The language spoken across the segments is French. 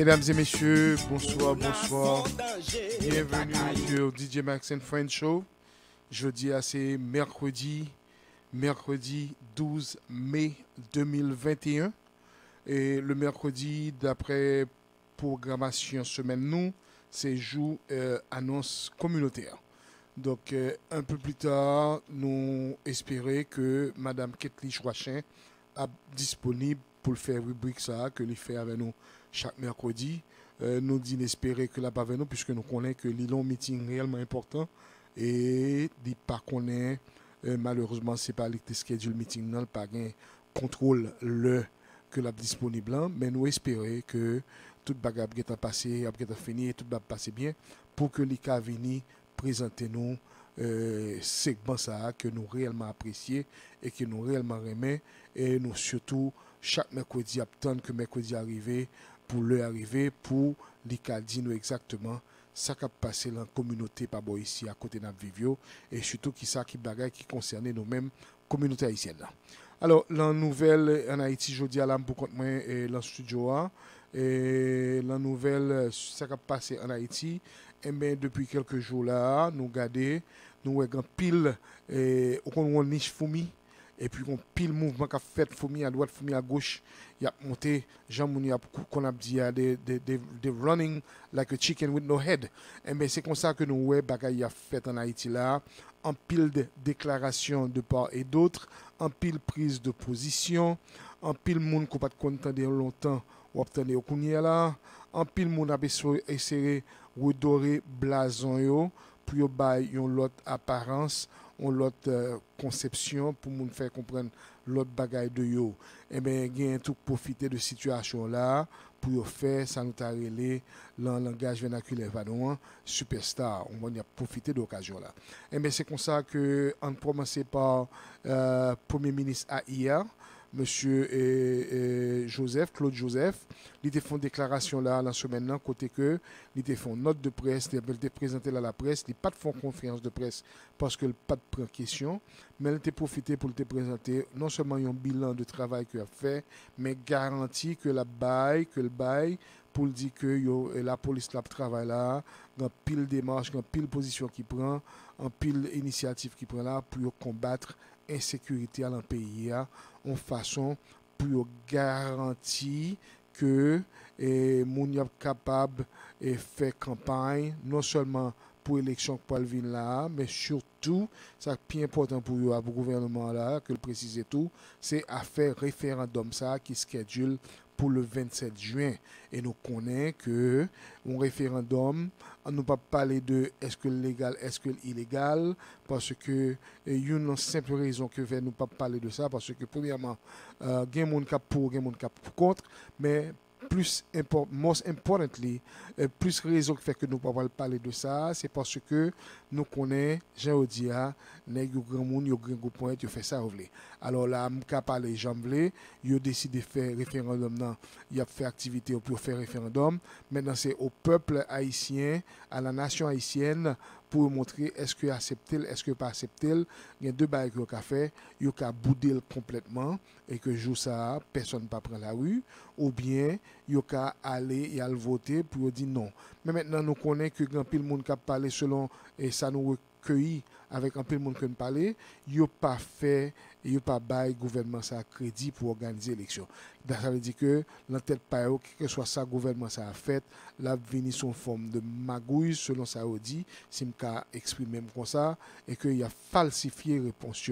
Mesdames et messieurs, bonsoir, bonsoir. Bienvenue sur DJ Max and Friends Show. Jeudi à c'est mercredi 12 mai 2021. Et le mercredi, d'après programmation semaine nous, c'est jour annonce communautaire. Donc un peu plus tard, nous espérons que Madame Ketli Chouachin est disponible pour faire rubrique ça que lui fait avec nous chaque mercredi. Nous disons espérer que là pas avec nous puisque nous connaissons que l'îlot meeting réellement important et dit pas connaît malheureusement c'est pas le schedule meeting non pas gain contrôle le que la disponible là, mais nous espérons que toute bagarre est passé, après fini et tout va passer bien pour que les cas venir présenter nous segment ça que nous réellement apprécier et que nous réellement aimer et nous surtout chaque mercredi attendre que mercredi arrivé pour le arriver pour les cas dire nous exactement ça qui a passé dans la communauté par ici à côté de notre vivio et surtout qui ça qui bagaille qui concerne nous-mêmes communauté haïtienne là. Alors la nouvelle en Haïti jeudi à l'âme pour compte moi et dans studio A et la nouvelle ça qui a passé en Haïti et bien depuis quelques jours là nous regarder nous avons pile et on niche fourmi et puis on pile mouvement qui a fait fourmi à droite fourmi à gauche il a monté Jean Mouni qu'on a dit des running like a chicken with no head et bien c'est comme ça que nous ouais bagaille a fait en Haïti là en pile de déclarations de part et d'autre en pile prise de position en pile monde qu'on pas content de longtemps ou obtenir au kounia là en pile monde a essayé redorer blason yo pour yo bay yon l'autre apparence on l'autre conception pour moun faire comprendre l'autre bagaille de yo et ben gen tout profiter de situation là pour yo faire ça nous ta relé dans langage vernaculaire pardon superstar on va profiter de l'occasion là et ben c'est comme ça que on commencer par premier ministre à hier Monsieur Joseph, Claude Joseph, il a fait une déclaration là, la semaine là, côté que, il a fait une note de presse, il a présenté à la presse, il n'a pas de conférence de presse parce qu'il n'a pas de question, mais il a profité pour te présenter non seulement un bilan de travail qu'il a fait, mais garantie que le bail, pour dire que la police là travaille là, dans pile démarche, dans pile position qui prend, en pile initiative qui prend là pour combattre insécurité dans le pays en façon pour garantir que moun y capable de faire campagne non seulement pour l'élection pour le venir là mais surtout ça plus important pour le gouvernement là que le préciser tout c'est à faire référendum ça qui schedule pour le 27 juin et nous connaissons que un référendum on ne peut pas parler de est-ce que légal est-ce que illégal parce que une simple raison que fait nous pas parler de ça parce que premièrement gen moun k'ap pour gen moun k'ap contre mais most importantly plus raison qui fait que nous ne pouvons pas parler de ça c'est parce que nous connaissons Jean Odia nèg yo grand monde yo grand point yo fait ça vle alors là m'ka parler Jean vle yo décidé faire référendum nan y a fait activité pour faire référendum maintenant c'est au peuple haïtien à la nation haïtienne pour montrer est-ce que accepter est-ce que pas accepter il y a deux bails que qu'a fait yo ka bouder complètement et que jour ça personne pas prend la rue ou bien yo ka aller et al voter pour dire non mais maintenant nous connaissons que grand pile monde qui parler selon et ça nous recueilli avec un peu de monde qui parler yo pas fait yo pas bail gouvernement ça crédit pour organiser l'élection ça veut dire que dans tête pas que soit ça gouvernement ça a fait la venir son forme de magouille selon ça dit si m'ka exprimer comme ça et que il a falsifié réponse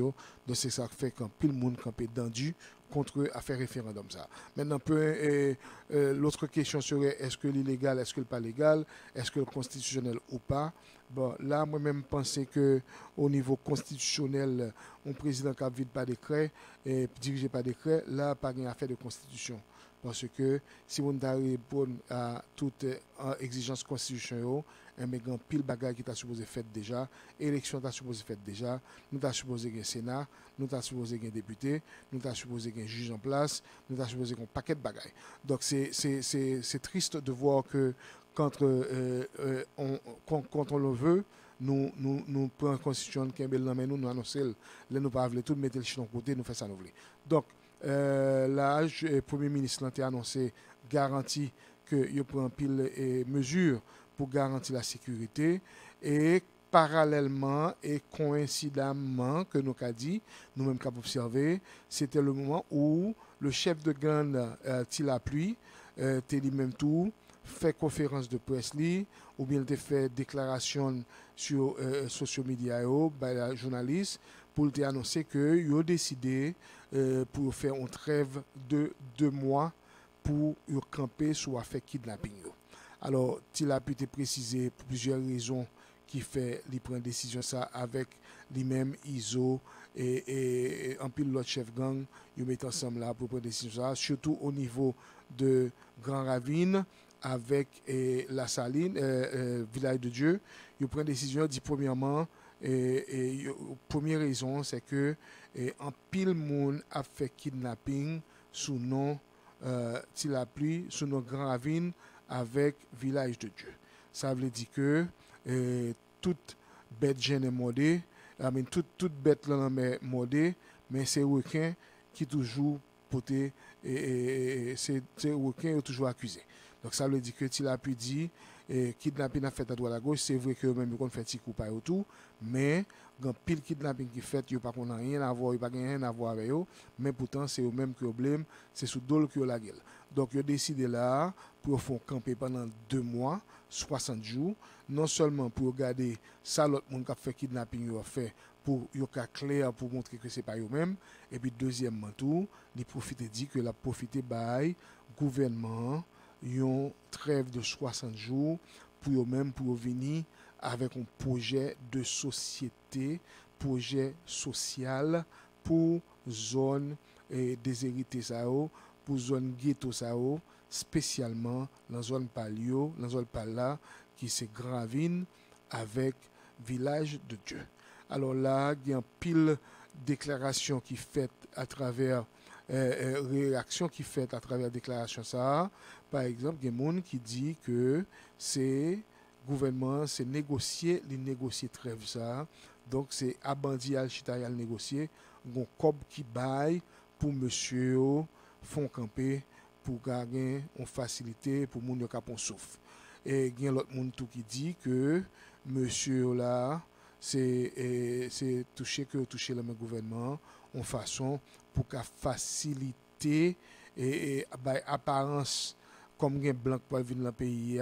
de c'est ça fait quand pile monde campé dendu contre à faire référendum ça. Maintenant l'autre question serait est-ce que l'illégal, est-ce que le pas légal, est-ce que le constitutionnel ou pas. Bon, là moi-même pensais que au niveau constitutionnel, un président qui vide pas décret et dirigé par décret, là pas rien affaire de constitution. Parce que si on répond à toute exigence constitutionnelle, un grand pile bagage qui t'a supposé fait déjà, élection t'a supposé fait déjà, nous t'a supposé un Sénat, nous t'a supposé un député, nous t'a supposé un juge en place, nous t'a supposé un paquet de bagages. Donc c'est triste de voir que quand on le veut, nous prenons la constitution qui est belle mais nous annonçons, nous pas tout mettre le chien de côté, nous faisons ça nous voulons. Donc là, le Premier ministre a annoncé garantie que il prend pile mesures pour garantir la sécurité et parallèlement et coïncidemment que nous avons dit, nous-mêmes qu'à observer, c'était le moment où le chef de gang Tila Pluie, lui-même tout, fait conférence de presse li, ou bien il fait déclaration sur social media par la journaliste pour te annoncer que il a décidé pour faire une trêve de 2 mois pour camper sur affaire kidnapping. Alors, il a pu te préciser pour plusieurs raisons qui fait lui prendre décision ça avec lui-même ISO et un pile l'autre chef gang, ils mettent ensemble là pour prendre décision ça, surtout au niveau de Grand Ravine avec la Saline, Village de Dieu. Ils prennent décision dit premièrement première raison c'est que un pile monde a fait kidnapping sous nom Tila Pluie sous nom Grand Ravine avec Village de Dieu. Ça veut dire que toute bête gêne est modée, toute bête là est modée, mais c'est requin qui toujours poté c'est requin est toujours accusé. Donc ça veut dire que Tila Pluie dit kidnapping a fait à droite à gauche, c'est vrai que même qu'on fait petit coup pas tout, mais grand pile kidnapping qui fait, il pas qu'on a rien à voir, il pas rien à voir avec eux, mais pourtant c'est eux même qui problème, c'est sous dol que la gueule. Donc ils ont décidé là pour faire camper pendant 2 mois, 60 jours, non seulement pour regarder ça l'autre monde qui a fait kidnapping a fait pour yo ka clair pour montrer que c'est pas eux même et puis deuxièmement tout, ils profiter dit que la profiter bail gouvernement une trêve de 60 jours pour eux-mêmes pour venir avec un projet de société, projet social pour zone déshéritée ça pour zone ghetto ça spécialement dans zone palio, dans zone pala qui c'est Grand Ravine avec Village de Dieu. Alors là, il y a une pile déclaration qui fait à travers réaction qui fait à travers déclaration ça. Par exemple, il y a des gens qui dit que c'est gouvernement, c'est négocier, les négocier trêve ça. Donc c'est abandi al chitayal négocier, gon cob qui baille pour monsieur font camper pour gagner une facilité pour moun yo kapon souffle. Et il y a l'autre monde tout qui dit que monsieur là c'est toucher le même gouvernement en façon pour qu'à faciliter et apparence comme les blancs pour venir dans le pays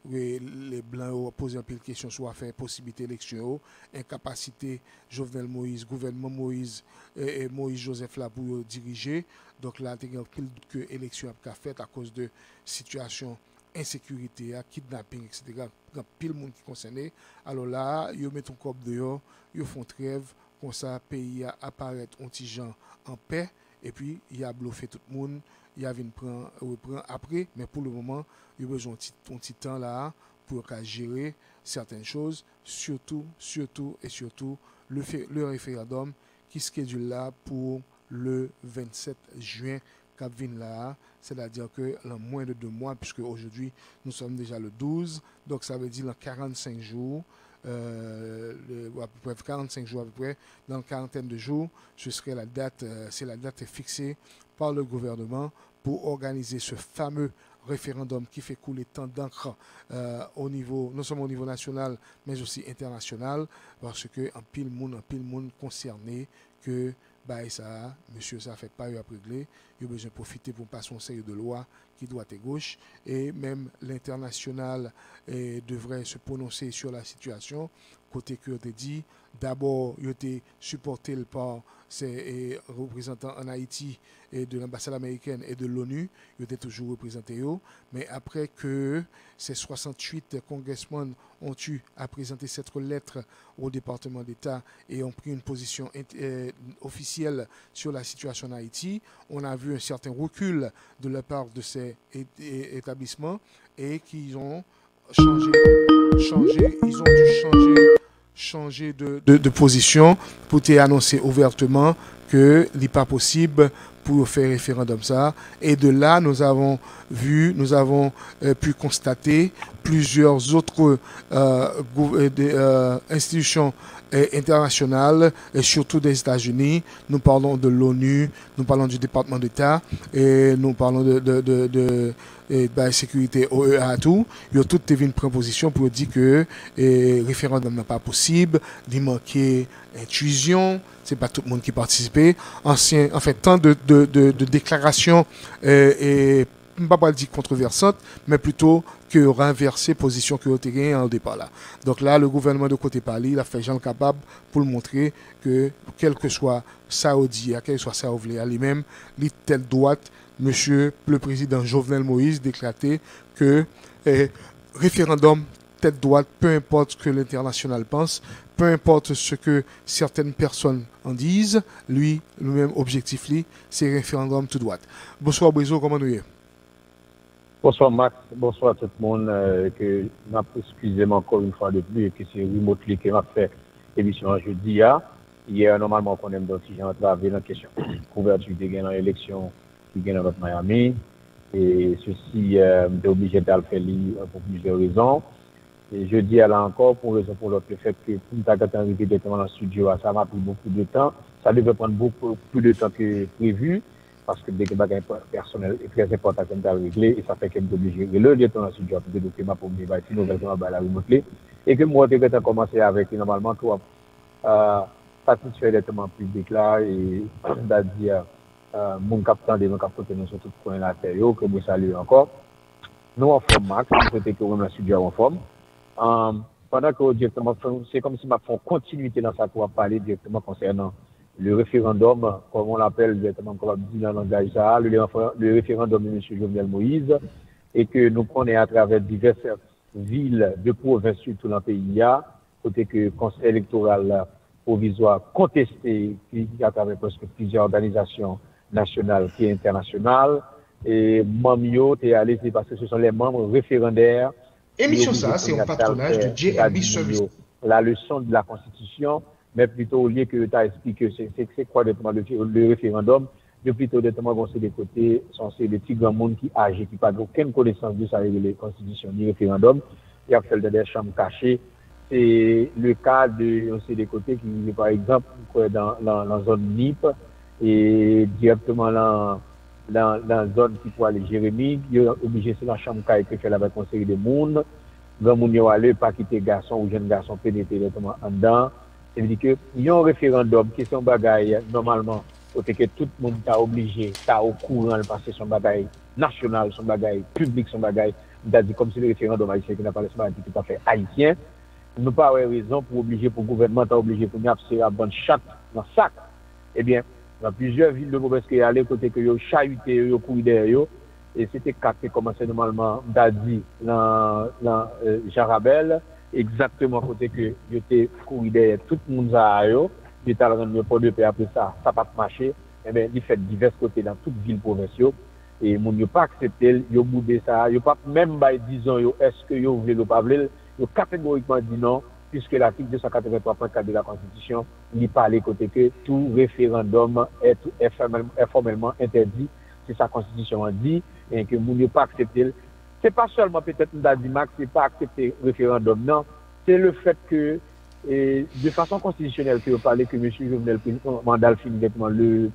les blancs ont posé un peu de questions sur faire possibilité d'élection, incapacité Jovenel Moïse, gouvernement Moïse et Moïse Joseph là pour diriger. Donc là il y a pile que élection a fait à cause de situation insécurité, kidnapping, etc. Grand pile monde qui concerné. Alors là, ils mettent un corps dehors, ils font trêve, comme ça, pays apparaît un petit gens en paix, et puis il a bluffé tout le monde, il a reprend après, mais pour le moment, il a besoin d'un petit temps là pour gérer certaines choses, surtout le référendum qui schedule là pour le 27 juin. Là, c'est-à-dire que dans moins de 2 mois, puisque aujourd'hui nous sommes déjà le 12, donc ça veut dire dans 45 jours, à peu près 45 jours à peu près, dans une quarantaine de jours, ce serait la date, c'est la date fixée par le gouvernement pour organiser ce fameux référendum qui fait couler tant d'encre au niveau, non seulement au niveau national, mais aussi international, parce que un pile monde concerné que ça, monsieur, ça fait pas à régler. Il a besoin de profiter pour passer une série de lois qui droite et gauche. Et même l'international devrait se prononcer sur la situation. Côté que tu dit, d'abord, il était supporté par ses représentants en Haïti et de l'ambassade américaine et de l'ONU. Il était toujours représenté. Mais après que ces 68 congressmen ont eu à présenter cette lettre au département d'État et ont pris une position officielle sur la situation en Haïti, on a vu un certain recul de la part de ces établissements et qu'ils ont changer de position pour annoncer ouvertement que il n'est pas possible pour faire référendum ça. Et de là, nous avons vu, nous avons pu constater plusieurs autres institutions internationales, et surtout des États-Unis. Nous parlons de l'ONU, nous parlons du département d'État, et nous parlons de la sécurité OEA tout. Ils ont toutes une proposition pour dire que le référendum n'est pas possible, il manquait intuition, c'est pas tout le monde qui participait. Tant de déclarations et pas dire controversantes, mais plutôt que renverser position que vous avez en départ là. Donc là, le gouvernement de côté Pali, il a fait genre capable pour le montrer que quel que soit Saoudi, quel que soit Saoudi, lui-même, il telle droite, monsieur le président Jovenel Moïse déclaré que référendum tête droite, peu importe ce que l'international pense, peu importe ce que certaines personnes en disent, lui, le même objectif, c'est référendum tout droite. Bonsoir Brizo, comment nous y est? Bonsoir Max, bonsoir tout le monde. Excusez-moi encore une fois de plus, que c'est remotely qui m'a fait l'émission jeudi. Hier, normalement, on aime donc si j'ai entravé la question couverture de gain dans l'élection qui gagne dans Miami. Et ceci est obligé de le faire pour plusieurs raisons. Et jeudi, là encore, pour raison pour l'autre, le fait que pour nous arriver directement dans le studio, ça m'a pris beaucoup de temps. Ça devait prendre beaucoup plus de temps que prévu. Parce que des bagages personnels est très important comme ça à régler et ça fait que je suis obligé de le dire dans le studio de documents pour me bâtir nouvelle à la remote et que moi je vais commencer avec normalement toi satisfait directement public là et c'est-à-dire mon capitaine de mon capitaine nous sur tout point la terre que vous saluez encore nous en forme Max c'était que on a studio en forme pendant que directement c'est comme si ma font continuité dans ça pour parler directement concernant le référendum, comme on l'appelle directement, comme on dit dans le langage, le référendum de M. Jovenel Moïse, et que nous prenons à travers diverses villes de province, surtout dans le pays, côté que le conseil électoral provisoire contesté, à travers presque plusieurs organisations nationales et internationales, et Mamio est allé, c'est parce que ce sont les membres référendaires. Émission ça, c'est un patronage de JMB Service. La leçon de la Constitution. Mais plutôt au lieu que tu as expliqué c'est quoi le référendum, de plutôt directement c'est des côtés, c'est des petits grands monde qui agissent, qui n'ont aucune connaissance de ça, la constitution ni référendum, il y a fait des chambres cachées. C'est le cas de des côtés qui, par exemple, dans la zone NIP et directement dans la zone qui peut aller Jérémy, il est obligé c'est la chambre qui a été faite avec un conseil de monde, grand monde y aller, pas quitter garçon ou jeune garçon pénétrer directement en dedans. C'est-à-dire qu'il y a un référendum qui est un bagaille normalement, côté que tout le monde est obligé, est au courant parce que son bagaille national, son bagaille public, son bagaille, c'est-à-dire comme si le référendum haïtien qui n'a pas laissé tout à fait haïtien, nous n'avons pas raison pour obliger, pour le gouvernement, obligé pour nous faire la bonne chatte dans le sac. Eh bien, dans plusieurs villes de province qui allaient côté que yo chahuté, yo couru derrière, et c'était quatre qui commençaient normalement, d'Adi, dans Jarabel, exactement côté que j'étais couru derrière tout le monde à yo j'étais à rendre pour deux après ça pas marché et bien il fait divers côtés dans toute ville provinciale et mon yo pas accepté yo boudé ça yo pas même bail disons yo est-ce que yo voulez ou pas voulez yo catégoriquement dit non puisque l'article 283.4 de la Constitution il parle côté que tout référendum est formellement interdit c'est sa Constitution dit et que mon yo pas accepté. C'est pas seulement peut-être Max, c'est pas accepter le référendum, non. C'est le fait que, de façon constitutionnelle, que vous parlez que M. Jovenel mandat finit directement le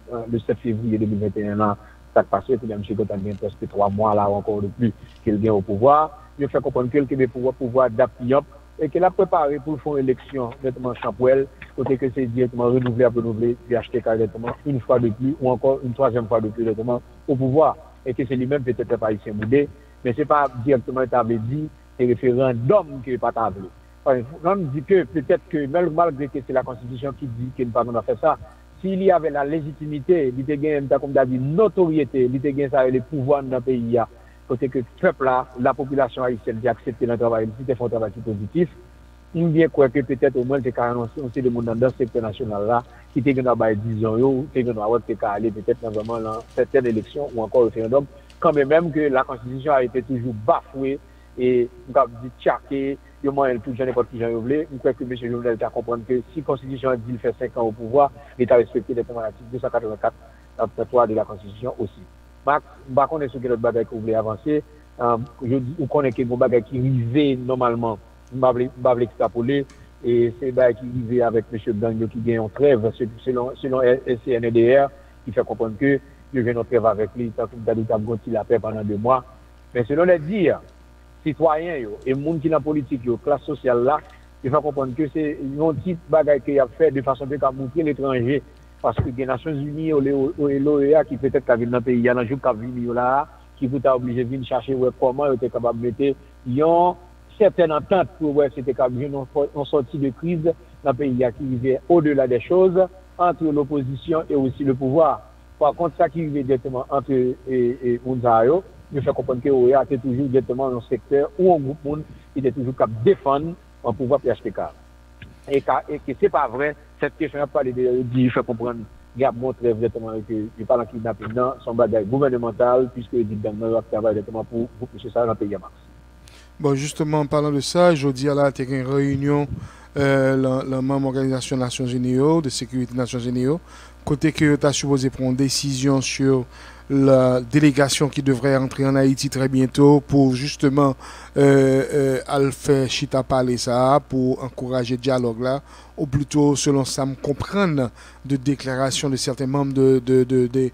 7 février 2021, ça passe, et puis M. Gotan vient presque 3 mois là, ou encore de plus, qu'il vient au pouvoir. Il fait comprendre qu'il y a pouvoir d'appuyer et qu'il a préparé pour faire une élection, directement Champouel, côté que c'est directement renouvelé, puis acheter directement une fois de plus, ou encore une troisième fois de plus, directement au pouvoir. Et que c'est lui-même peut-être pas ici moudé. Mais ce n'est pas directement établi dit, c'est référendum qui n'est pas établi. On dit que peut-être que, malgré que c'est la Constitution qui dit qu'il ne peut pas faire ça, s'il y avait la légitimité, il y a comme dit, notoriété, il y a les pouvoirs dans le pays, côté que le peuple, la population haïtienne qui a accepté le travail, qui fait un travail positif, il bien quoi que peut-être au moins c'est on sait de monde dans le secteur national là, qui était dans 10 ans, qui était dans aller peut-être dans certaines élections ou encore référendum. Quand même que la Constitution a été toujours bafouée et on a dit tchaké, il y a moyen tout jeune n'importe qui j'en voulait. Je crois que M. Jovenel a compris que si la Constitution a dit qu'il fait 5 ans au pouvoir, il a respecté les l'article 284 de la Constitution aussi. Bah connaît ce que l'autre bagaille que vous voulez avancer. Je dis ou connaît que vos bagaille qui rivé normalement, m'a extrapoler et c'est bagaille qui rivé avec monsieur Gagnon qui gagne en trêve selon SCNDR qui fait comprendre que je viens en trêve avec lui tant que Dadou Tabgonti la paix pendant 2 mois. Mais selon les dires citoyens yo, et monde qui dans politique yo, classe sociale là, il faut comprendre que c'est un type bagaille qu'il a fait de façon de montrer l'étranger parce que les Nations Unies et l'OEA qui peut-être qu'à venir dans le pays, il y a un jour qui vient là, qui vous a obligé de venir chercher comment ils étaient capables de mettre une certaine entente pour voir si c'était capable de une sortie de crise dans le pays qui vivait au-delà des choses entre l'opposition et aussi le pouvoir. Par contre, ça qui vivait directement entre Mounzayo, je fais comprendre que l'OEA était toujours directement dans un secteur où un groupe monde était toujours capable de défendre un pouvoir PHTK. Et que ce n'est pas vrai, cette question n'a pas dit, je fais comprendre, il y a montré exactement que je parle en kidnapping, son bagage gouvernemental, puisque il dit que nous travaillons directement pour pousser ça dans le pays à Max. Bon, justement, en parlant de ça, jeudi, à la une réunion, la même organisation des Nations Unies, de sécurité des Nations Unies, côté que tu as supposé prendre une décision sur la délégation qui devrait entrer en Haïti très bientôt pour justement faire chita parler ça, pour encourager le dialogue là, ou plutôt, selon ça, me comprendre de déclarations de certains membres de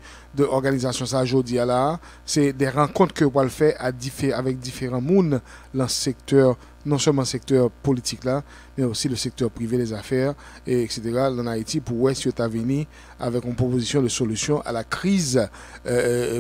organisations ça aujourd'hui là, c'est des rencontres que vous faire avec différents mondes dans le secteur, non seulement le secteur politique là, mais aussi le secteur privé des affaires, et etc. en Haïti pour voir si tu as venu avec une proposition de solution à la crise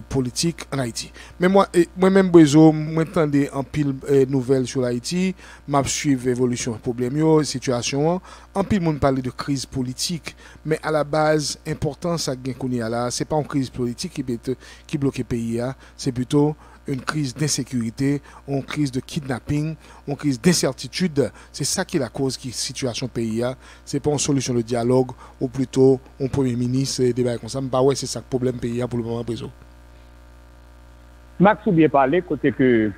politique en Haïti. Mais moi-même, Bezo, m'entendais en pile nouvelles sur l'Haïti, m'a suivre l'évolution problème, situation. En pile, monde parle de crise politique, mais à la base, important ça gagne là, c'est pas une crise politique qui bloque le pays, c'est plutôt une crise d'insécurité, une crise de kidnapping, une crise d'incertitude. C'est ça qui est la cause qui situation pays. Ce n'est pas une solution de dialogue, ou plutôt un premier ministre et débat comme ça. Mais ouais, c'est ça le problème pays pour le moment présent. Max ou bien parlé, côté que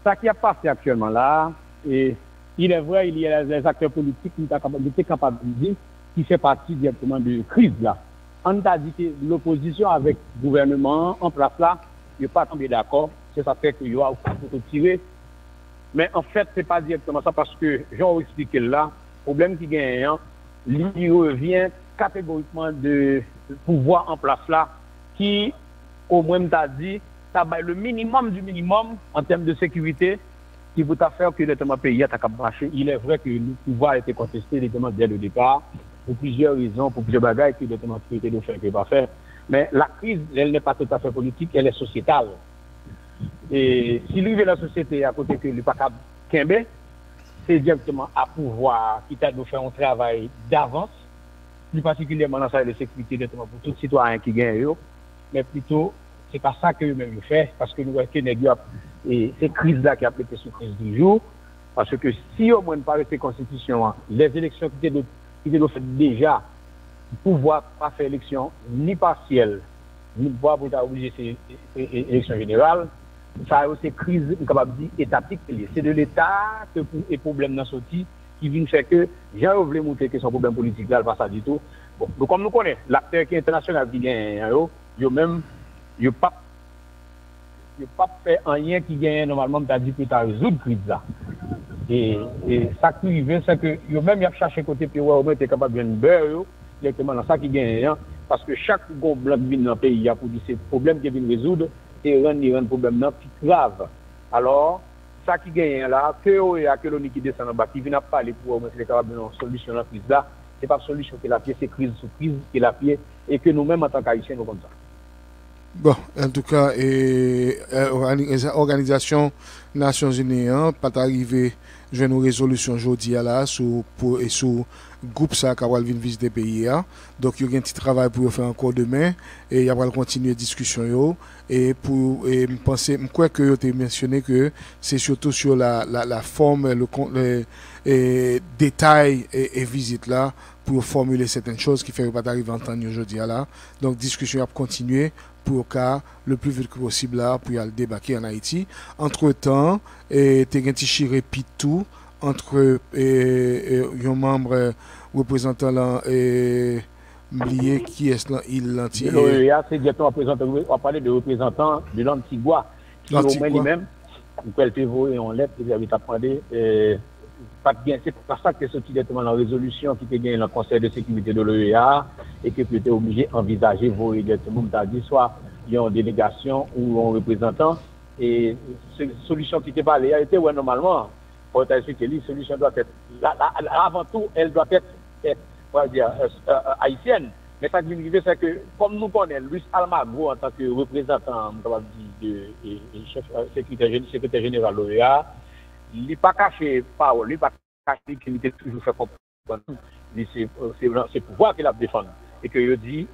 ça qui a passé actuellement là, et il est vrai, il y a les acteurs politiques qui sont capables de dire qui fait partie directement de crise là. On a dit que l'opposition avec le gouvernement en place là, il n'est pas tombé d'accord, c'est ça fait qu'il y a pour tirer. Mais en fait, ce n'est pas directement ça parce que, j'en expliqué là, le problème qui gagne, il revient catégoriquement de pouvoir en place là, qui, au moins, t'a dit, ça va le minimum du minimum en termes de sécurité qui vous a fait que le pays a marché. Il est vrai que le pouvoir a été contesté dès le départ, pour plusieurs raisons, pour plusieurs bagages que le sécurité de faire, qu'il va faire. Mais la crise, elle n'est pas tout à fait politique, elle est sociétale. Et si lui veut la société à côté que le PACAB Kembe, c'est directement à pouvoir qui t'a de faire un travail d'avance, plus particulièrement dans la de sécurité directement pour tout citoyen qui gagne, mais plutôt, c'est pas ça que eux-mêmes fait, parce que nous voyons que et ces crises-là qui a été sous crise du jour, parce que si au moins pas cette constitution, les élections qui étaient faites déjà, pouvoir pas faire élection ni partielle, ni pouvoir pour obliger ces élections générales, ça a aussi crise, capable de dire, étatique. C'est de l'État que les problèmes dans sorti qui viennent faire que j'ai voulu montrer que son problème politique là, pas ça du tout. Bon, donc comme nous connaissons, l'acteur qui est international qui gagne, il pas fait rien qui gagne normalement, tu as dit que tu as résoudre crise là. Et ça qui arrive, c'est que même il a cherché côté puis ouais, tu es capable de beurre directement dans ça qui gagne, parce que chaque gros blanc qui vient dans le pays, il y a pour dire ces problèmes qui viennent résoudre, c'est rendre problème plus grave. Alors, ça qui gagne là, que l'on qui descend en bas, qui vient parler pour être capable de solution à la crise là, c'est pas solution que la pied, c'est crise sous crise qui est la pied, et que nous-mêmes en tant qu'Haïtiens, nous comme ça. Bon, en tout cas, organisation Nations Unies, pas arrivé à une résolution aujourd'hui là sous groupe ça qui va venir visiter le pays. Donc il y a un petit travail pour faire encore demain et il va continuer la discussion et pour penser, je crois que tu as mentionné que c'est surtout sur la forme, le détail et visite là pour formuler certaines choses qui fait pas arriver à entendre aujourd'hui là. Donc discussion va continuer pour qu'à le plus vite que possible là pour y aller débarquer en Haïti. Entre-temps, tu as un petit chiré tout entre un membre représentant Oublié qui est là, il l'anti. L'OEA, c'est directement représentant, on va parler de représentants de l'Antigua. Qui au moins lui-même, ou qu'elle peut voyer en lettre, vous avez appris, pas bien, c'est pas ça que c'est sorti directement dans la résolution qui était gagnée dans le Conseil de sécurité de l'OEA et que peut être obligé d'envisager voyer directement, c'est-à-dire soit il y a une délégation ou un représentant. Et cette solution qui était parlée, elle était, ouais, normalement, pour t'expliquer, la solution doit être, avant tout, elle doit être on va dire, haïtienne. Mais ça qui veut dire, c'est que, comme nous connaissons Luis Almagro en tant que représentant, chef secrétaire général de l'OEA, il n'est pas caché parole, il n'est pas caché qu'il était toujours fait comprendre. C'est pouvoir qu'il a défendu. Et que je dis,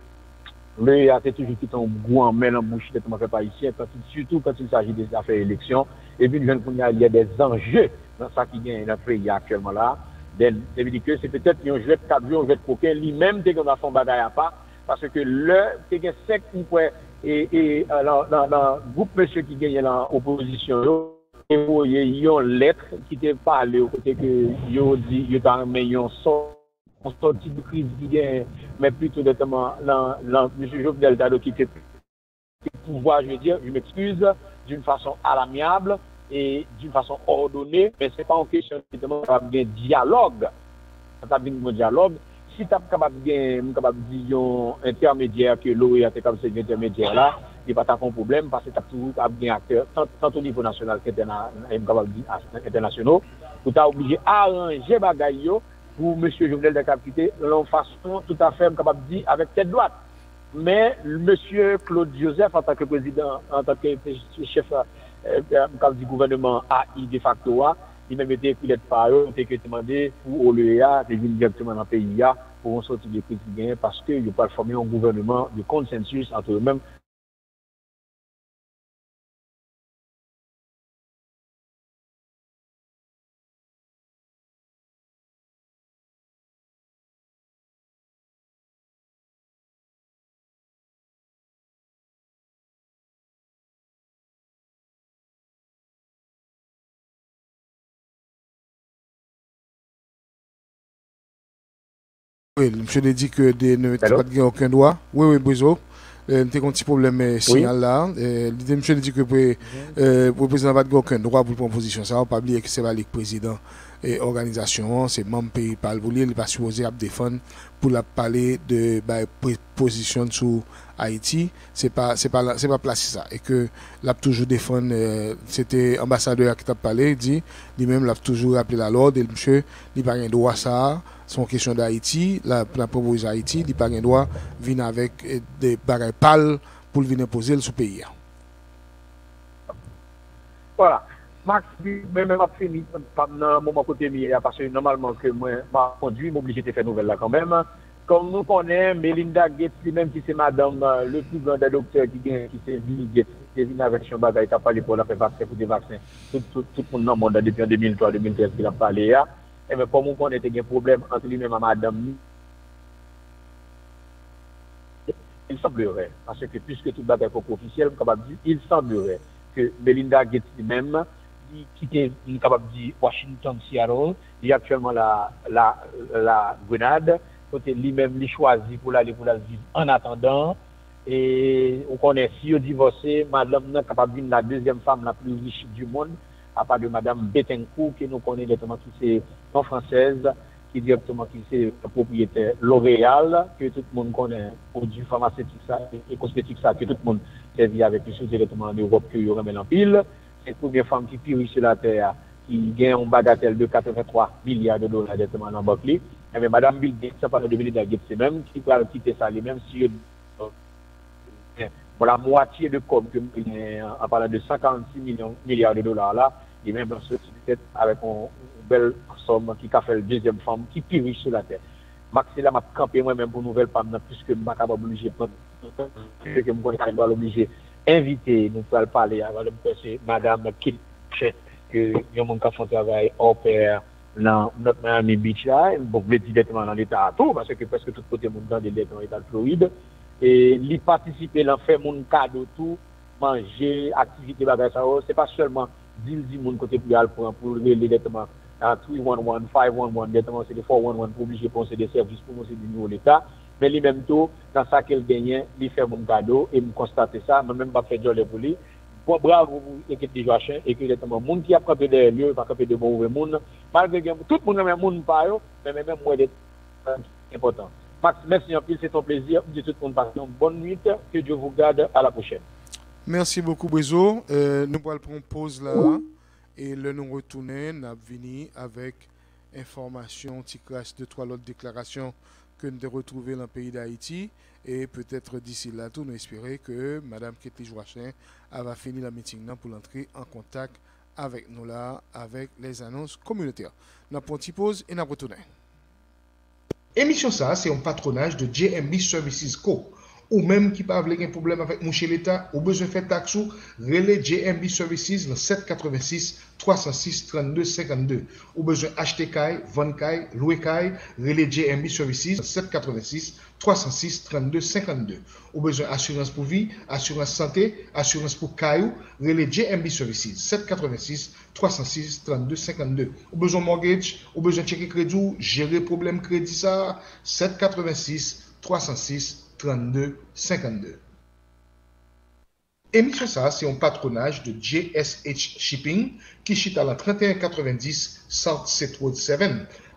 l'OEA, c'est toujours qui tombe goût en main en bouche, tellement fait pas ici, surtout quand il s'agit des affaires élections. Et puis, il y a des enjeux dans ça qui gagne dans le pays actuellement là. Ça veut dire que c'est peut-être un jeu de 4 jours, un jeu de coquin, lui-même, dès qu'on a fait un bagaille à pas, parce que le, c'est que 5 et dans le groupe monsieur qui gagne dans l'opposition, il y a une lettre qui était parlé au côté que il dit il y a un sorti de crise qui gagne, mais plutôt notamment dans M. Jovenel Dado qui était pouvoir, je veux dire, je m'excuse, d'une façon à l'amiable et d'une façon ordonnée, mais c'est pas en question de dialogue. Quand tu as un dialogue, si tu es capable de dire un intermédiaire que l'OEA est comme cet intermédiaire là, il n'y a pas de problème parce que tu as toujours un acteur, tant au niveau national qu'international, tu as obligé d'arranger bagaille pour M. Jovenel de Capité de façon tout à fait capable de dire avec tête droite. Mais M. Claude Joseph, en tant que président, en tant que chef du gouvernement AI de facto, il m'a été écrit par eux, il a demandé pour l'OEA de venir directement dans le pays pour en sortir des crise parce qu'il n'a pas formé un gouvernement de consensus entre eux-mêmes. Oui, monsieur a dit que ne pas de aucun droit. Oui, Brizo. Il y a un petit problème signal là. Monsieur a dit que le président n'a pas aucun droit pour prendre position. Ça va pas oublier que c'est le président et organisation, c'est membre pays par le il n'est pas supposé défendre pour la parler de position sur Haïti. C'est pas placé ça et que l'a toujours défendre c'était ambassadeur qui t'a parlé, dit lui-même l'a toujours appelé la l'ordre et monsieur il pas un droit ça. Son question d'Haïti, la proposition d'Haïti, il n'y a pas de droit de venir avec des bagages pâles pour venir poser le pays. Voilà. Max, même pas fini par un moment côté parce que normalement que moi, ma conduit, m'oblige de faire nouvelle là quand même. Comme nous connaissons, Melinda Gates, même si c'est madame, le plus grand des docteurs qui c'est Bill Gates, qui vient avec son bagage, il a parlé pour la faire vaccin pour des vaccins. Tout le monde dans le monde depuis 2003-2013 qu'il a parlé. Et bien, comme on connaît, il y a un problème entre lui-même et madame, il semblerait, parce que puisque tout le bagage est officiel, il semblerait que Melinda Gates lui-même, qui est capable de dire Washington, Seattle, il y a actuellement la Grenade, côté lui-même, il choisit pour aller vivre en attendant. Et on connaît, si il divorcé, madame est capable de devenir la deuxième femme la plus riche du monde, à part de madame Bettencourt, qui nous connaît directement, qui c'est non française, qui directement qui c'est propriétaire L'Oréal, que tout le monde connaît, produits pharmaceutiques et cosmétiques, ça, que tout le monde servit avec lui directement en Europe, que il remet en pile. C'est la première femme qui pire sur la terre, qui gagne un bagatelle de 83 milliards de dollars directement dans Barclays. Et bien, madame Bill Gates, ça parle de Melinda Gates, c'est même qui va quitter ça, même si pour la moitié de com que en parlant de 56 milliards de dollars là, et même dans ce tête avec une belle somme qui a fait la deuxième femme qui pire riche sur la terre. Max là m'a campé moi même pour nouvelle femme puisque je pas capable obligé prendre que me connais pas obligé inviter nous pour parler avant de passer madame Kit que yo mon fait travail au pair dans notre Miami Beach là, bon vous dire directement dans l'état à tout parce que presque tout côté monde dans l'état de Floride. Et lui participer dans faire mon cadeau tout manger activité bagage ça c'est pas seulement dire mon côté pour aller directement à 311, 511, directement c'est des 411 pour obliger pour des services pour c'est du niveau de l'État. Mais lui-même tout, dans ça qu'il gagne, il fait mon cadeau et me constater ça, moi-même pas fait de pour lui. Bon, bravo pour l'équipe de Joachim et que le monde qui a campé derrière lui, pas campé de bon monde, malgré que tout le monde a un monde pas mais même moi d'être important. Max, merci en plus, c'est un plaisir. Je tout le monde passe une bonne nuit, que Dieu vous garde, à la prochaine. Merci beaucoup, Brezo. Nous allons prendre une pause là et le nous retourner, nous allons venir avec information, petit classe de trois autres déclarations que nous avons retrouvées dans le pays d'Haïti. Et peut-être d'ici là, tout nous espérer que Mme Ketty Joachim va finir la meeting pour entrer en contact avec nous là, avec les annonces communautaires. Nous avons une petite pause et nous retournons. Émission ça, c'est un patronage de JMB Services Co. Ou même qui pas avoir un problème avec mon chez l'État, ou besoin de faire taxe, relais JMB Services le 786 306 32 52. Ou besoin acheter caille, vendre caille, louer caille, relais JMB Services le 786 306 32 52. Ou besoin assurance pour vie, assurance santé, assurance pour caillou, relais JMB Services 786 306 32 52. Ou besoin mortgage, ou besoin checker crédit, gérer problème crédit ça 786 306 32 52. Émission ça, c'est un patronage de JSH Shipping qui chita à la 3190 South State Road 7,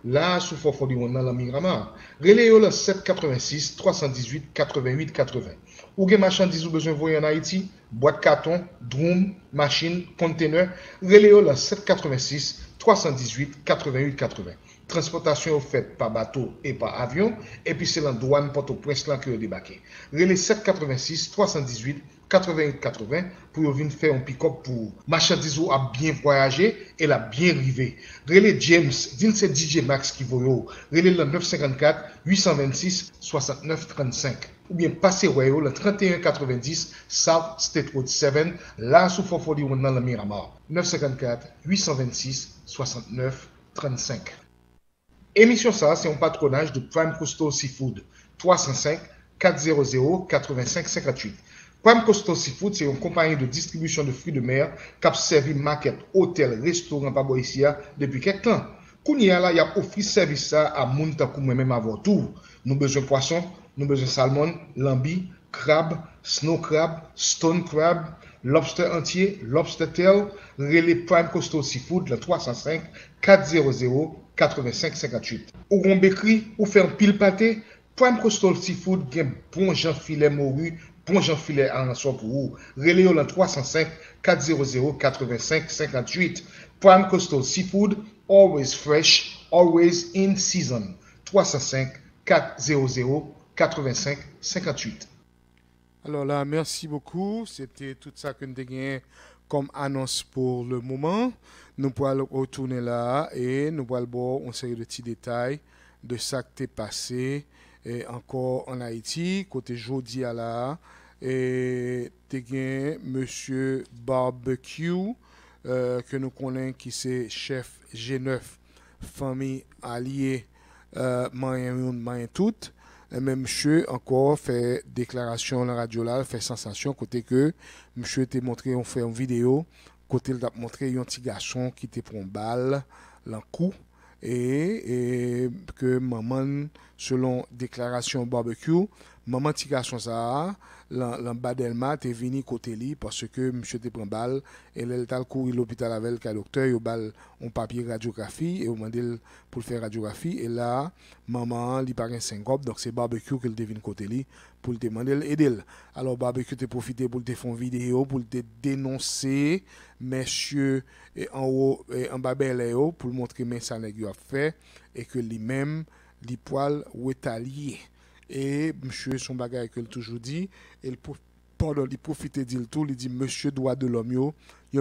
là sous 441 dans la Miramar. Relayez le 786 318 88 80. Ou gen marchandises ou besoin voyer en Haïti, boîte carton, drum, machine, container, relayez le 786 318 88 80. Transportation faite par bateau et par avion, et puis c'est la douane Port-au-Prince là qui a débarqué. Relais 786 318 88 80 pour venir faire un pick-up pour marchandises a bien voyagé et la bien rivé. Relais James, dis c'est DJ Max qui voyo. Relais le 954 826 69 35. Ou bien passez royo le 3190 South State Road 7 là sous 441 dans la Miramar. 954 826 69 35. Émission ça, c'est un patronage de Prime Coastal Seafood, 305 400 85 58. Prime Coastal Seafood, c'est une compagnie de distribution de fruits de mer qui a servi market, hôtel, restaurant, pas ici depuis quelques temps. Kounia là, il a offert service ça à Mountakou même avant tout. Nous besoin de poisson, nous besoin de salmon, lambi, crabe, snow crab, stone crab, lobster entier, lobster tail, relais Prime Coastal Seafood, le 305 400 85 58. Ou on bécri, ou faire un pile pâté, Prime Coastal Seafood gen bon jan filet morue, bon jan filet en soi pour vous. Relais le 305 400 85 58. Prime Coastal Seafood, always fresh, always in season. 305 400 85 58. Alors là, merci beaucoup. C'était tout ça que nous avons comme annonce pour le moment. Nous pourrons retourner là et nous pourrons voir une série de petits détails de ça qui est passé et encore en Haïti, côté jeudi à là. Et tu as Monsieur Barbecue, que nous connaissons, qui c'est chef G9, famille alliée, moyen tout. Et même monsieur encore fait déclaration à la radio là, fait sensation côté que monsieur t'a montré, on fait une vidéo, côté il a montré un petit garçon qui te prend balle, l'en coup, et que maman, selon déclaration barbecue, maman petit garçon ça, l'embadelma t'est venu côté lui parce que monsieur te prend balle, et elle t'a couru l'hôpital avec le docteur, il balle un papier radiographie, et on demandé pour faire radiographie, et là, maman, il paraît un syncope, donc c'est barbecue qu'il devine côté lui pour le demander aider. Alors barbecue te profité pour te faire une vidéo, pour te dénoncer, messieurs en haut et en bas pour montrer mais ça nèg a fait et que lui-même li poil ou étalier et monsieur son bagage que toujours dit et pendant il profite dit tout il dit monsieur droit de l'homme yo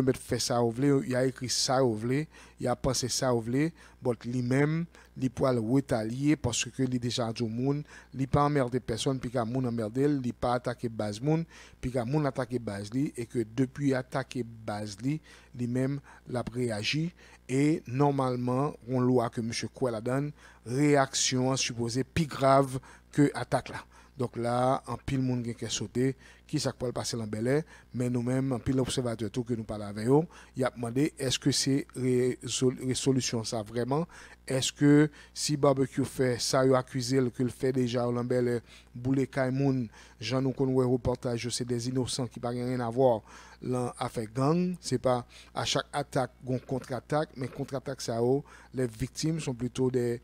met fait ça ou vle il a écrit ça ou vle il a pensé ça ou vle but lui-même li poil ou étalier parce que li déjà du monde li pas emmerder personne puis ka moun emmerder li pas attaquer base moun puis ka moun attaquer base li et que depuis attaquer base li lui-même l'a réagi et normalement on loi que monsieur Kouela donne réaction supposée plus grave que attaque là. Donc là, en pile monde qui est sauté, qui ça peut passer dans Bel Air, mais nous-mêmes, en pile observateur tout que nous parlons avec eux, il a demandé est-ce que c'est résolution ça vraiment? Est-ce que si barbecue fait ça, il accusé que le fait déjà dans Bel Air, boule Kaimoun, Jean nous connaît reportage, c'est des innocents qui n'ont rien à voir là avec gang, c'est pas à chaque attaque une contre-attaque, mais contre-attaque ça les victimes sont plutôt des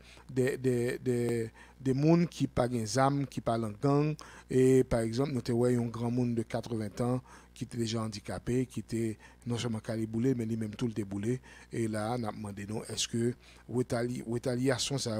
monde qui pas des armes, qui parlent en gang et par exemple nous avons un grand monde de 80 ans qui était déjà handicapé, qui était non seulement caliboulé mais lui-même tout le déboulé et là on a demandé non est-ce que retaliation ça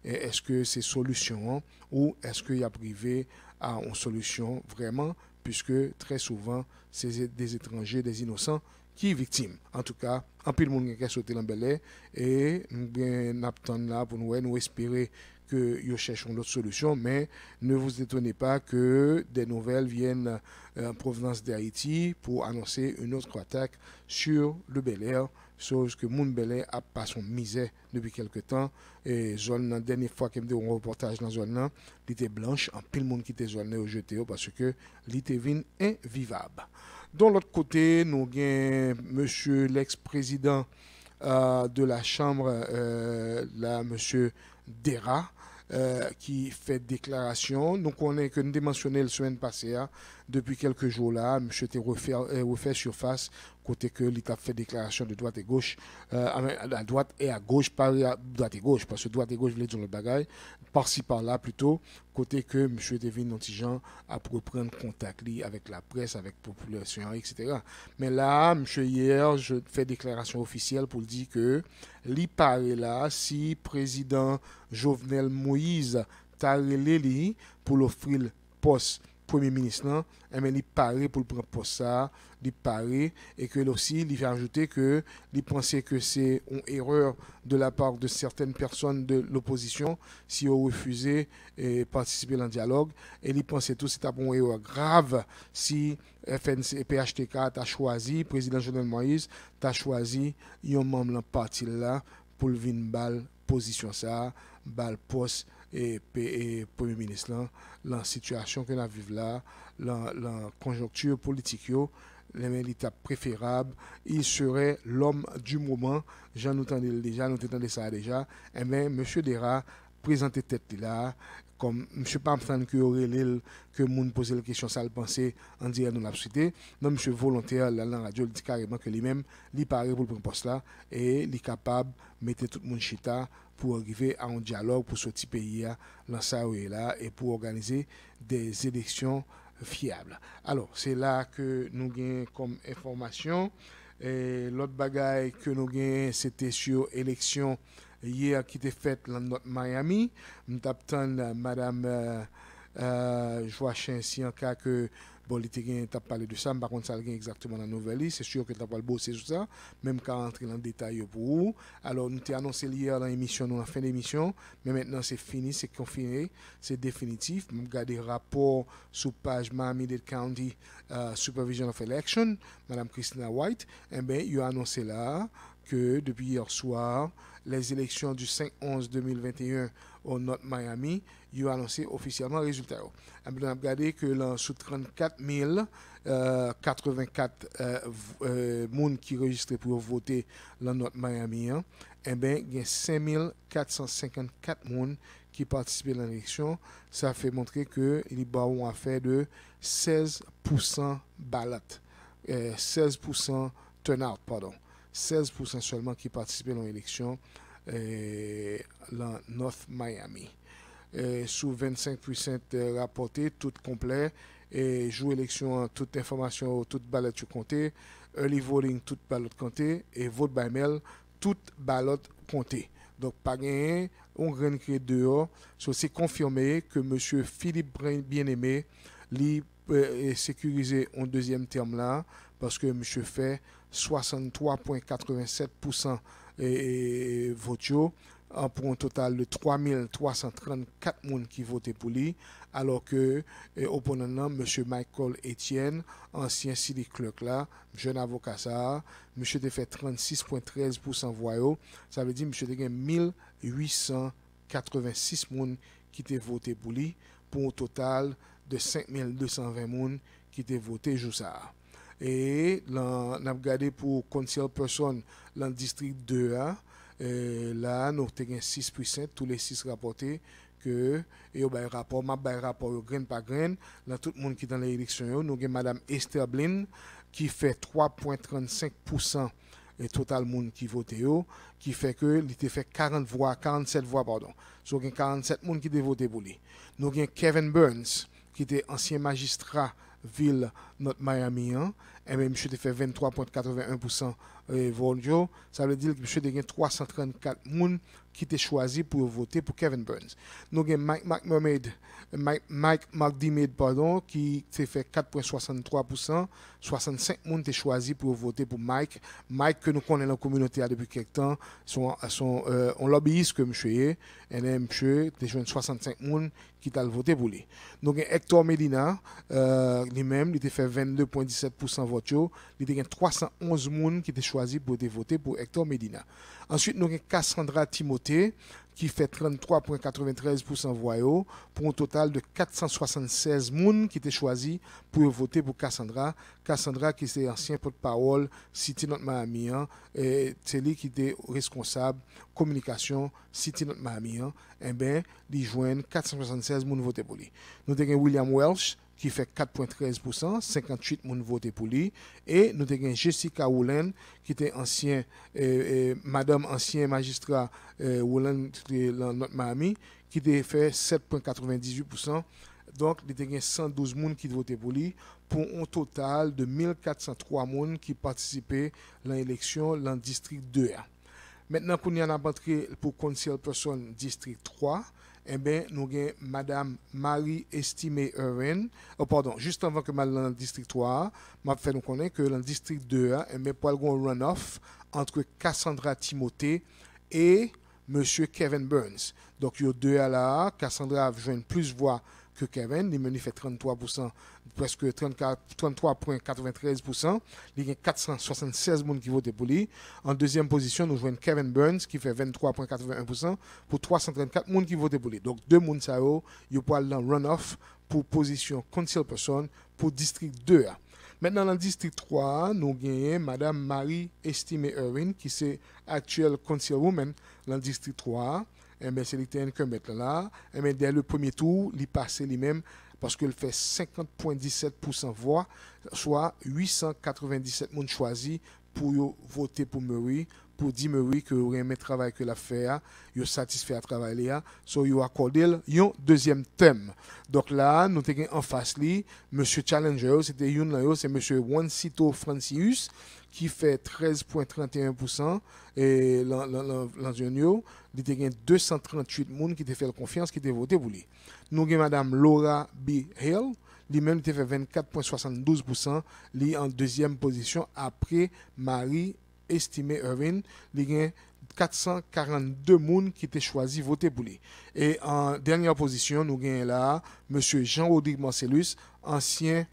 est-ce que c'est solution ou est-ce qu'il y a privé à une solution vraiment puisque très souvent c'est des étrangers, des innocents qui sont victimes. En tout cas, un peu de monde qui a sauté dans Bel Air et nous attendons là pour nous espérer que nous cherchons d'autres solutions, mais ne vous étonnez pas que des nouvelles viennent en provenance d'Haïti pour annoncer une autre attaque sur le Bel Air, chose que Moun Bel Air a pas son misère depuis quelque temps. Et zone la dernière fois qu'il y a eu un reportage dans la zone là, il était blanche, en pile monde qui était zone au jeté parce que l'ité vin invivable. De l'autre côté, nous avons monsieur l'ex-président de la Chambre, là, monsieur Dera, qui fait déclaration. Nous connaissons que nous avons mentionné la semaine passée, depuis quelques jours là, monsieur était refait surface, côté que l'État fait déclaration de droite et gauche, à droite et à gauche, pas à droite et gauche, parce que droite et gauche voulait dire le bagaille, par-ci par-là plutôt, côté que monsieur Devine Nontijan a pour prendre contact avec la presse, avec la population, etc. Mais là, monsieur hier, je fais déclaration officielle pour dire que li paraît là, si président Jovenel Moïse t'a relé pour l'offrir le poste Premier ministre, il paraît pour le prendre poste ça, il paraît, et que aussi, il fait ajouter que il pensait que c'est une erreur de la part de certaines personnes de l'opposition si on refusait de participer dans le dialogue, et il pensait tout c'était une erreur grave si FNC, PHTK a choisi, président Jovenel Moïse, a choisi un membre de parti là pour le venir balle position ça, balle poste et Premier ministre là, la situation que nous vivons là, la conjoncture politique, l'étape préférable, il serait l'homme du moment. J'en entendais déjà, nous entendons ça déjà. Et bien, M. Dera présentait tête là, comme je ne suis pas en train que moun pose la question, ça le penser en disant nous l'absoluté. Non, monsieur volontaire, là, dans la radio, il dit carrément que lui-même, il paraît pour le prendre poste là, et il est capable de mettre tout le monde chita pour arriver à un dialogue pour sortir pays dans ça là et pour organiser des élections fiables. Alors, c'est là que nous gagnons comme information. L'autre bagaille que nous gagnons, c'était sur élection hier qui était faite dans notre Miami. Nous avons madame Joachim si en cas que bon, il t'a parlé de ça, mais par contre, ça vient exactement dans la nouvelle. C'est sûr que tu n'as pas le bosser sur ça, même quand entrer dans le détail pour vous. Alors, nous t'ai annoncé hier dans l'émission, nous, en fin d'émission, mais maintenant, c'est fini, c'est confirmé, c'est définitif. Nous regardons le rapport sur page Miami-Dade County Supervision of Election, Madame Christina White. Eh bien, il a annoncé là que depuis hier soir, les élections du 5/11/2021 au Nord Miami, il a annoncé officiellement le résultat. On a regardé que là, sous 34 084 personnes qui registrent pour voter dans Nord Miami, eh bien, il y a 5 454 personnes qui participent à l'élection. Ça fait montrer que les ont affaire de 16% ballot, 16% turnout, pardon. 16% seulement qui participent à l'élection dans North Miami. Sous 25% rapportés, tout complet, et joue élection, toute information, toute ballot comptée, early voting, toute ballot comptée, et vote by mail, toute ballot comptée. Donc, pas gagné, on gagne dehors. C'est confirmé que M. Philippe Bien-Aimé est sécurisé en deuxième terme là, parce que M. fait 63,87% vote pour un total de 3 334 personnes qui votaient pour lui, alors que opponent M. Michael Etienne, ancien City Clerk là, jeune avocat ça, M. a fait 36,13% voix, ça veut dire M. a gagné 1886 personnes qui étaient voté pour lui, pour un total de 5220 moun qui étaient votés jour ça. Et on a regardé pour conseil person dans le district 2A, là nous avons 6%, tous les 6 rapportés que et au rapport grain par grain dans tout le monde qui est dans l'élection nous avons madame Esther Blin qui fait 3,35% et total monde qui vote qui fait que il était fait 47 voix pardon. So il y a 47 monde qui voté pour lui. Nous avons Kevin Burns qui était ancien magistrat ville notre Miami et même monsieur fait 23,81% vote. Ça veut dire que monsieur a 334 personnes qui étaient choisis pour voter pour Kevin Burns. Nous avons Mike McDiarmid pardon qui s'est fait 4,63%, 65 personnes étaient choisis pour voter pour Mike que nous connaissons dans la communauté depuis quelque temps on lobbyiste que monsieur et monsieur a joué 65 personnes qui ont voté pour lui. Nous avons Hector Medina lui-même il a fait 22,17% vote. Il y a 311 personnes qui étaient choisis pour voter pour Hector Medina. Ensuite, nous avons Cassandra Timothée qui fait 33,93% voix pour un total de 476 personnes qui étaient choisis pour voter pour Cassandra. Cassandra qui est ancien porte-parole City North Miami et c'est lui qui était responsable communication City North Miami il joint 476 personnes voter pour lui. Nous avons William Welsh qui fait 4,13%, 58 personnes voté pour lui. Et nous avons Jessica Woolen, qui était madame ancien magistrat Woolen dans notre Miami, qui a fait 7,98%. Donc, il y a 112 personnes qui voté pour lui, pour un total de 1403 personnes qui participaient à l'élection dans le district 2A. Maintenant, qu'on y a entré pour conseil person district 3, eh bien, nous avons Madame Marie Estimé Irwin. Juste avant que je dans le district 3, je fait nous connaître que dans le district 2, eh bien, pour un runoff entre Cassandra Timothée et Monsieur Kevin Burns. Donc, il y a deux à là. Cassandra a joué plus de voix que Kevin. Il fait 33%, presque 33,93%. Il y a 476 personnes qui votent pour lui. En deuxième position, nous jouons Kevin Burns qui fait 23,81% pour 334 personnes qui votent pour lui. Donc, deux personnes, ils peuvent aller dans le runoff pour position conseil person pour district 2. Maintenant, dans le district 3, nous avons Mme Marie Estimé Irwin, qui est actuelle councilwoman dans le district 3. Et bien, c'est l'État que mettre là. Et bien, dès le premier tour, il passe lui-même parce qu'il fait 50,17% voix, soit 897 personnes choisis pour voter pour Murray, pour dire Murray que vous aimez le travail que l'a fait, vous satisfait à travailler, so vous accordez un deuxième thème. Donc là, nous avons en face, M. Challenger, c'est M. Juancito Francius, qui fait 13,31%, et l'ingénieur, il y a 238 personnes qui ont fait confiance, qui ont voté pour lui. Nous avons Mme Laura B. Hale, lui-même, il a fait 24,72%, lui en deuxième position, après Marie Estimé Irwin, il y a 442 personnes qui étaient choisis voter pour lui. Et en dernière position, nous avons là M. Jean-Rodrigue Marcellus, ancien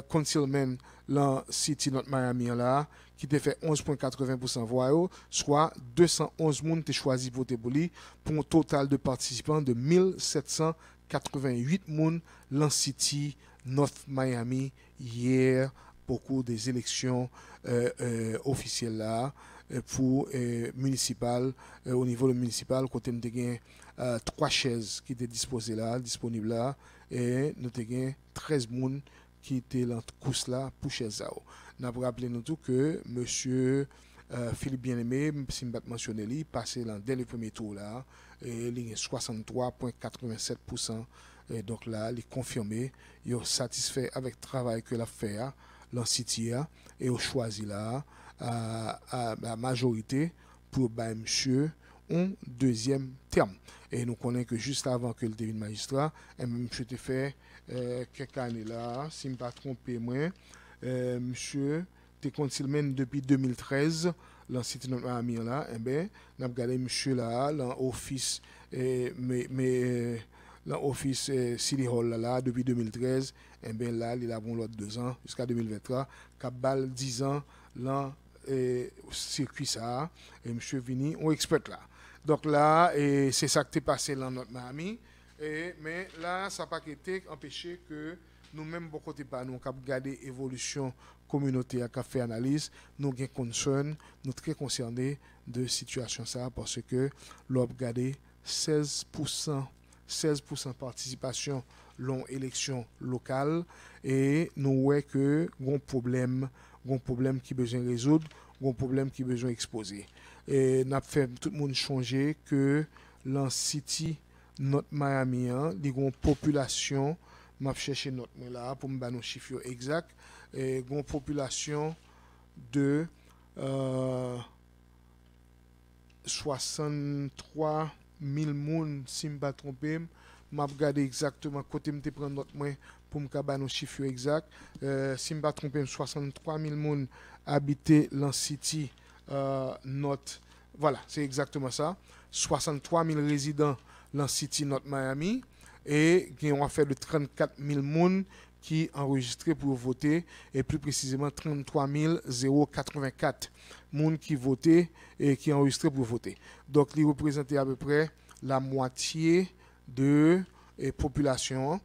councilman dans City North Miami, là, qui a fait 11,80% voix, soit 211 personnes qui ont choisi voter pour lui, pour un total de participants de 1788 personnes dans City North Miami hier pour cours des élections officielles là pour municipal au niveau municipal côté nous avons 3 chaises qui étaient disposées là disponibles là et nous avons 13 personnes qui étaient dans cette course là pour chaises là. Nous avons rappelé nous tout que monsieur Philippe Bien-Aimé, si je mentionné lui, passé dès le premier tour là et il est 63,87%. Et donc là, il est confirmé, il est satisfait avec le travail que l'a fait dans City et il a choisi là à la majorité pour monsieur un deuxième terme. Et nous connaissons que juste avant que le devienne magistrat, monsieur a fait quelques années là, si je ne me pas trompé moi, monsieur était councilman depuis 2013 dans City North Miami là, et bien, nous avons regardé monsieur là, dans l'office l'office City Hall là depuis 2013 et bien là il a bon l'autre 2 ans jusqu'à 2023 cabal 10 ans dans circuit ça et monsieur vini on expert là donc là et c'est ça qui est passé dans notre Miami Mais là, ça n'a pas été empêché que nous-mêmes, bon côté pas, nous avons regardé l'évolution communautaire, qui a fait analyse, nous avons concern, nous très concernés de situation ça parce que l'on a regardé 16% participation long élection locale et nous voyons que un problème qui besoin résoudre, un problème qui besoin exposer. Et n'a fait tout le monde changer que l'en city notre Miami, il y a une population, je vais chercher notre là pour me donner nos chiffres exacts, une population de 63 000 personnes, si je ne me pas trompé. Je vais regarder exactement côté me prendre notre main pour me donner nos chiffres exacts. Si je ne me pas trompé, 63 000 personnes habitaient dans City North. Voilà, c'est exactement ça. 63 000 résidents dans City North Miami et qui ont affaire de 34 000 personnes qui enregistrés pour voter et plus précisément 33 084 personnes qui votaient et qui enregistrés pour voter. Donc, ils représentaient à peu près la moitié de la population.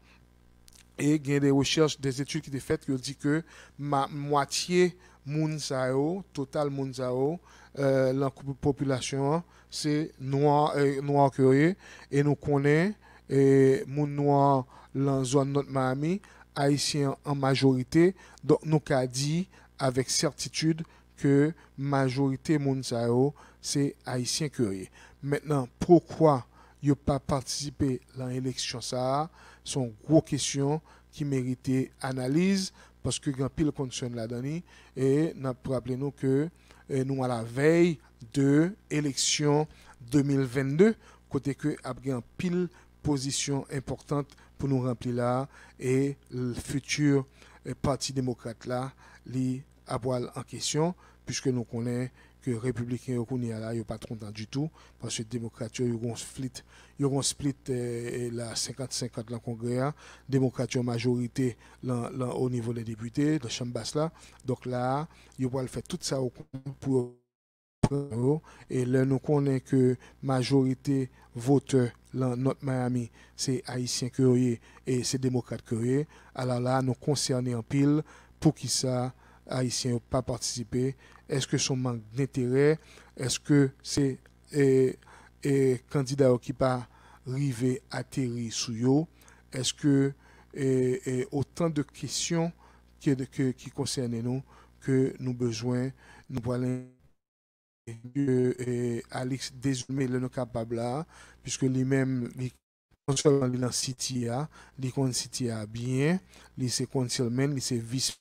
Et il y a des recherches, des études qui étaient faites qui ont dit que ma moitié total Mounzao, la population, c'est noir curieux. Et nous connaissons les noirs dans la zone de Miami, haïtiens en majorité. Donc, nous avons dit avec certitude que la majorité Mounzao, c'est haïtiens curieux. Maintenant, pourquoi ils n'ont pas participé à l'élection? Ça, sont gros questions qui méritaient analyse parce que grand pile condition là-dedans et nous rappelons nous que nous à la veille de l'élection 2022 côté que a un pile position importante pour nous remplir là et le futur parti démocrate là li a en question puisque nous connaissons que les républicains là ils pas content du tout parce que les démocrates ils ont split la 50-50 dans le congrès, démocrates majorité au niveau des députés de chambre basse là. Donc là, ils vont faire tout ça pour et là nous connaissons que majorité voteur dans notre Miami, c'est haïtien curieux et c'est démocrate curieux. Alors là, nous concernons en pile pour qui ça haïtien n'ont pas participé. Est-ce que son manque d'intérêt, est-ce que c'est candidat qui pas arrivé atterri sous yo, est-ce que autant de questions qui concernent nous que nous besoin nous voilà Alex désormais le capable là puisque lui-même non seulement dans City a, il City a bien, il c'est consulman, il c'est vice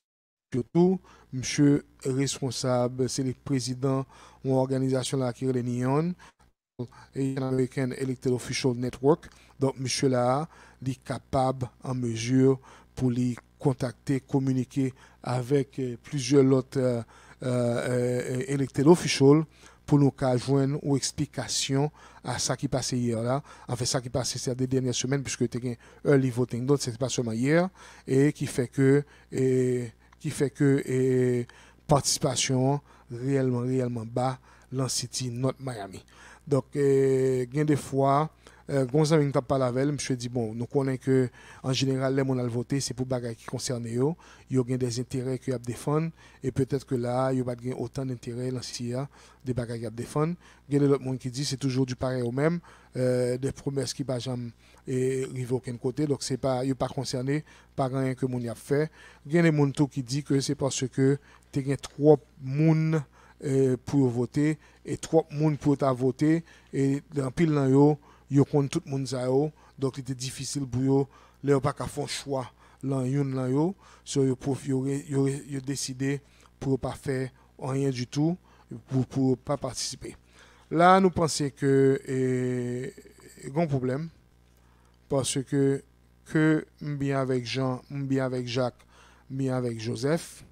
surtout monsieur responsable, c'est le président d'une organisation là qui est l'Union American Elected Official Network. Donc monsieur là, il est capable en mesure pour lui contacter, communiquer avec plusieurs autres elected officials pour nous joindre une explication à ça qui passait hier là. En fait, ça qui passait ces dernières semaines, puisque tu as un early voting, donc c'est pas seulement hier, et qui fait que participation réellement bas dans City North Miami. Donc, gain des fois, Gonzalo ne t'a pas la veille, je dis bon, nous connaissons que en général, les gens qui voté, c'est pour bagages qui concernent eux. Il y a des intérêts qu'ils défendent et peut-être que là, il y a autant d'intérêts dans ce des bagages qu'ils défendent. Il y a d'autres gens qui disent c'est toujours du pareil au même, des promesses qui ne vont jamais arriver aucun côté, donc c'est pas, il n'est pas concerné par rien que mon a fait. Il y a des gens qui disent que c'est parce que tu as trop de monde pour voter et trop de monde pour voter et dans pile dans yo yo compte tout le monde ça yo donc il était difficile pour yo les pas qu'à faire choix là yo so yo décidé pour pas faire rien du tout pour pas participer. Là nous pensons que grand problème parce que bien avec Jean, bien avec Jacques, bien avec Joseph.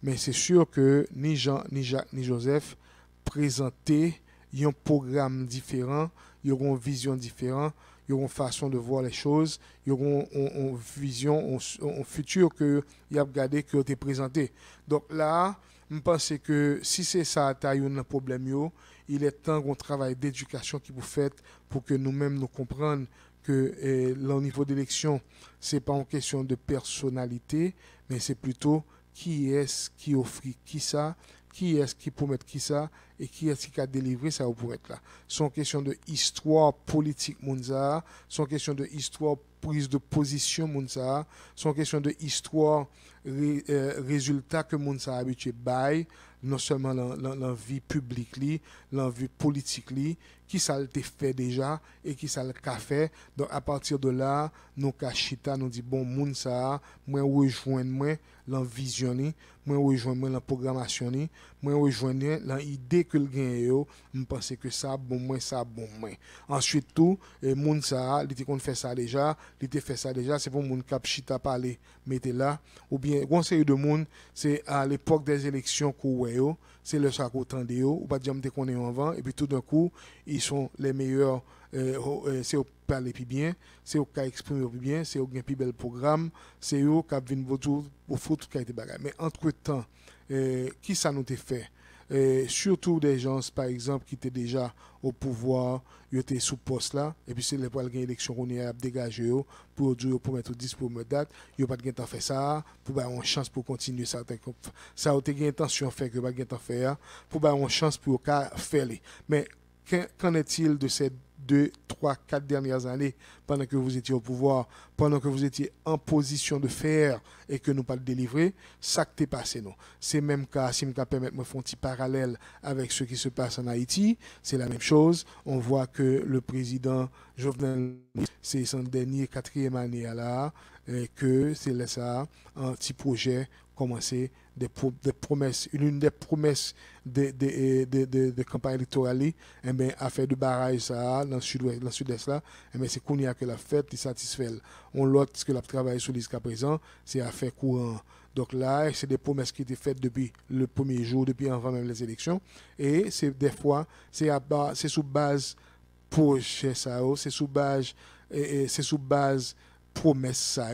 Mais c'est sûr que ni Jean, ni Jacques, ni Joseph présentaient un programme différent, ils auront une vision différente, ils auront une façon de voir les choses, ils auront une vision, un futur que ils ont regardé, qui ont été présenté. Donc là, je pense que si c'est ça, il y a un problème, il est temps qu'on travaille d'éducation qui vous fait pour que nous-mêmes nous comprenions que là, au niveau d'élection, c'est pas une question de personnalité, mais c'est plutôt qui est-ce qui offre qui ça, qui est-ce qui promet qui ça, et qui est-ce qui a délivré ça pour être là. C'est une question de histoire politique, Mounza, c'est une question de histoire prise de position, Mounza, c'est une question de histoire résultat que Mounza a habitué bail, non seulement dans la vie publique, dans la vie politique, qui ça le fait déjà et qui ça le fait. Donc à partir de là, nous kachita nous dit bon moun ça, moi rejoindre moi dans vision ni, moi rejoindre moi dans programmation ni, moi rejoindre dans idée que le gagne yo, me penser que ça bon moi ça bon moi. Ensuite tout moun ça, il était qu'on fait ça déjà, il était fait ça déjà, c'est pour moun k'ap chita parler, mettez là ou bien conseil de monde, c'est à l'époque des élections qu'on yo, c'est le ça qu'on tande yo, ou pas dire me qu'on est avant et puis tout d'un coup, ils sont les meilleurs c'est au parler plus bien, c'est au cas exprimer plus bien, c'est au gain plus bel programme, c'est eux qui viennent autour pour faire tout qualité bagage. Mais entre-temps, qui ça nous a fait surtout des gens par exemple qui étaient déjà au pouvoir, ils étaient sous poste là et puis c'est les pour gagner élection qu'on a dégagé pour dire pour mettre 10 pour me date, ils pas de temps faire ça pour avoir une chance pour continuer ça ça a été intention faire que pas de temps faire pour avoir une chance pour faire mais qu'en est-il de ces 2, 3, 4 dernières années, pendant que vous étiez au pouvoir, pendant que vous étiez en position de faire et que nous pas le délivrer, ça qui t'est passé, non. C'est même cas, si je me permettre de faire un petit parallèle avec ce qui se passe en Haïti, c'est la même chose. On voit que le président Jovenel, c'est son dernier 4e année là, que c'est là ça, un petit projet commencer des promesses, une des promesses de campagne électorale, eh bien, à faire de barrage ça, dans le sud-est là, eh bien, c'est qu'on y a que la fête, il satisfait. On l'autre, ce que la travail sur jusqu'à présent, c'est à faire courant. Donc là, c'est des promesses qui étaient faites depuis le premier jour, depuis avant même les élections. Et c'est des fois, c'est sous base projet ça, c'est sous base promesse ça,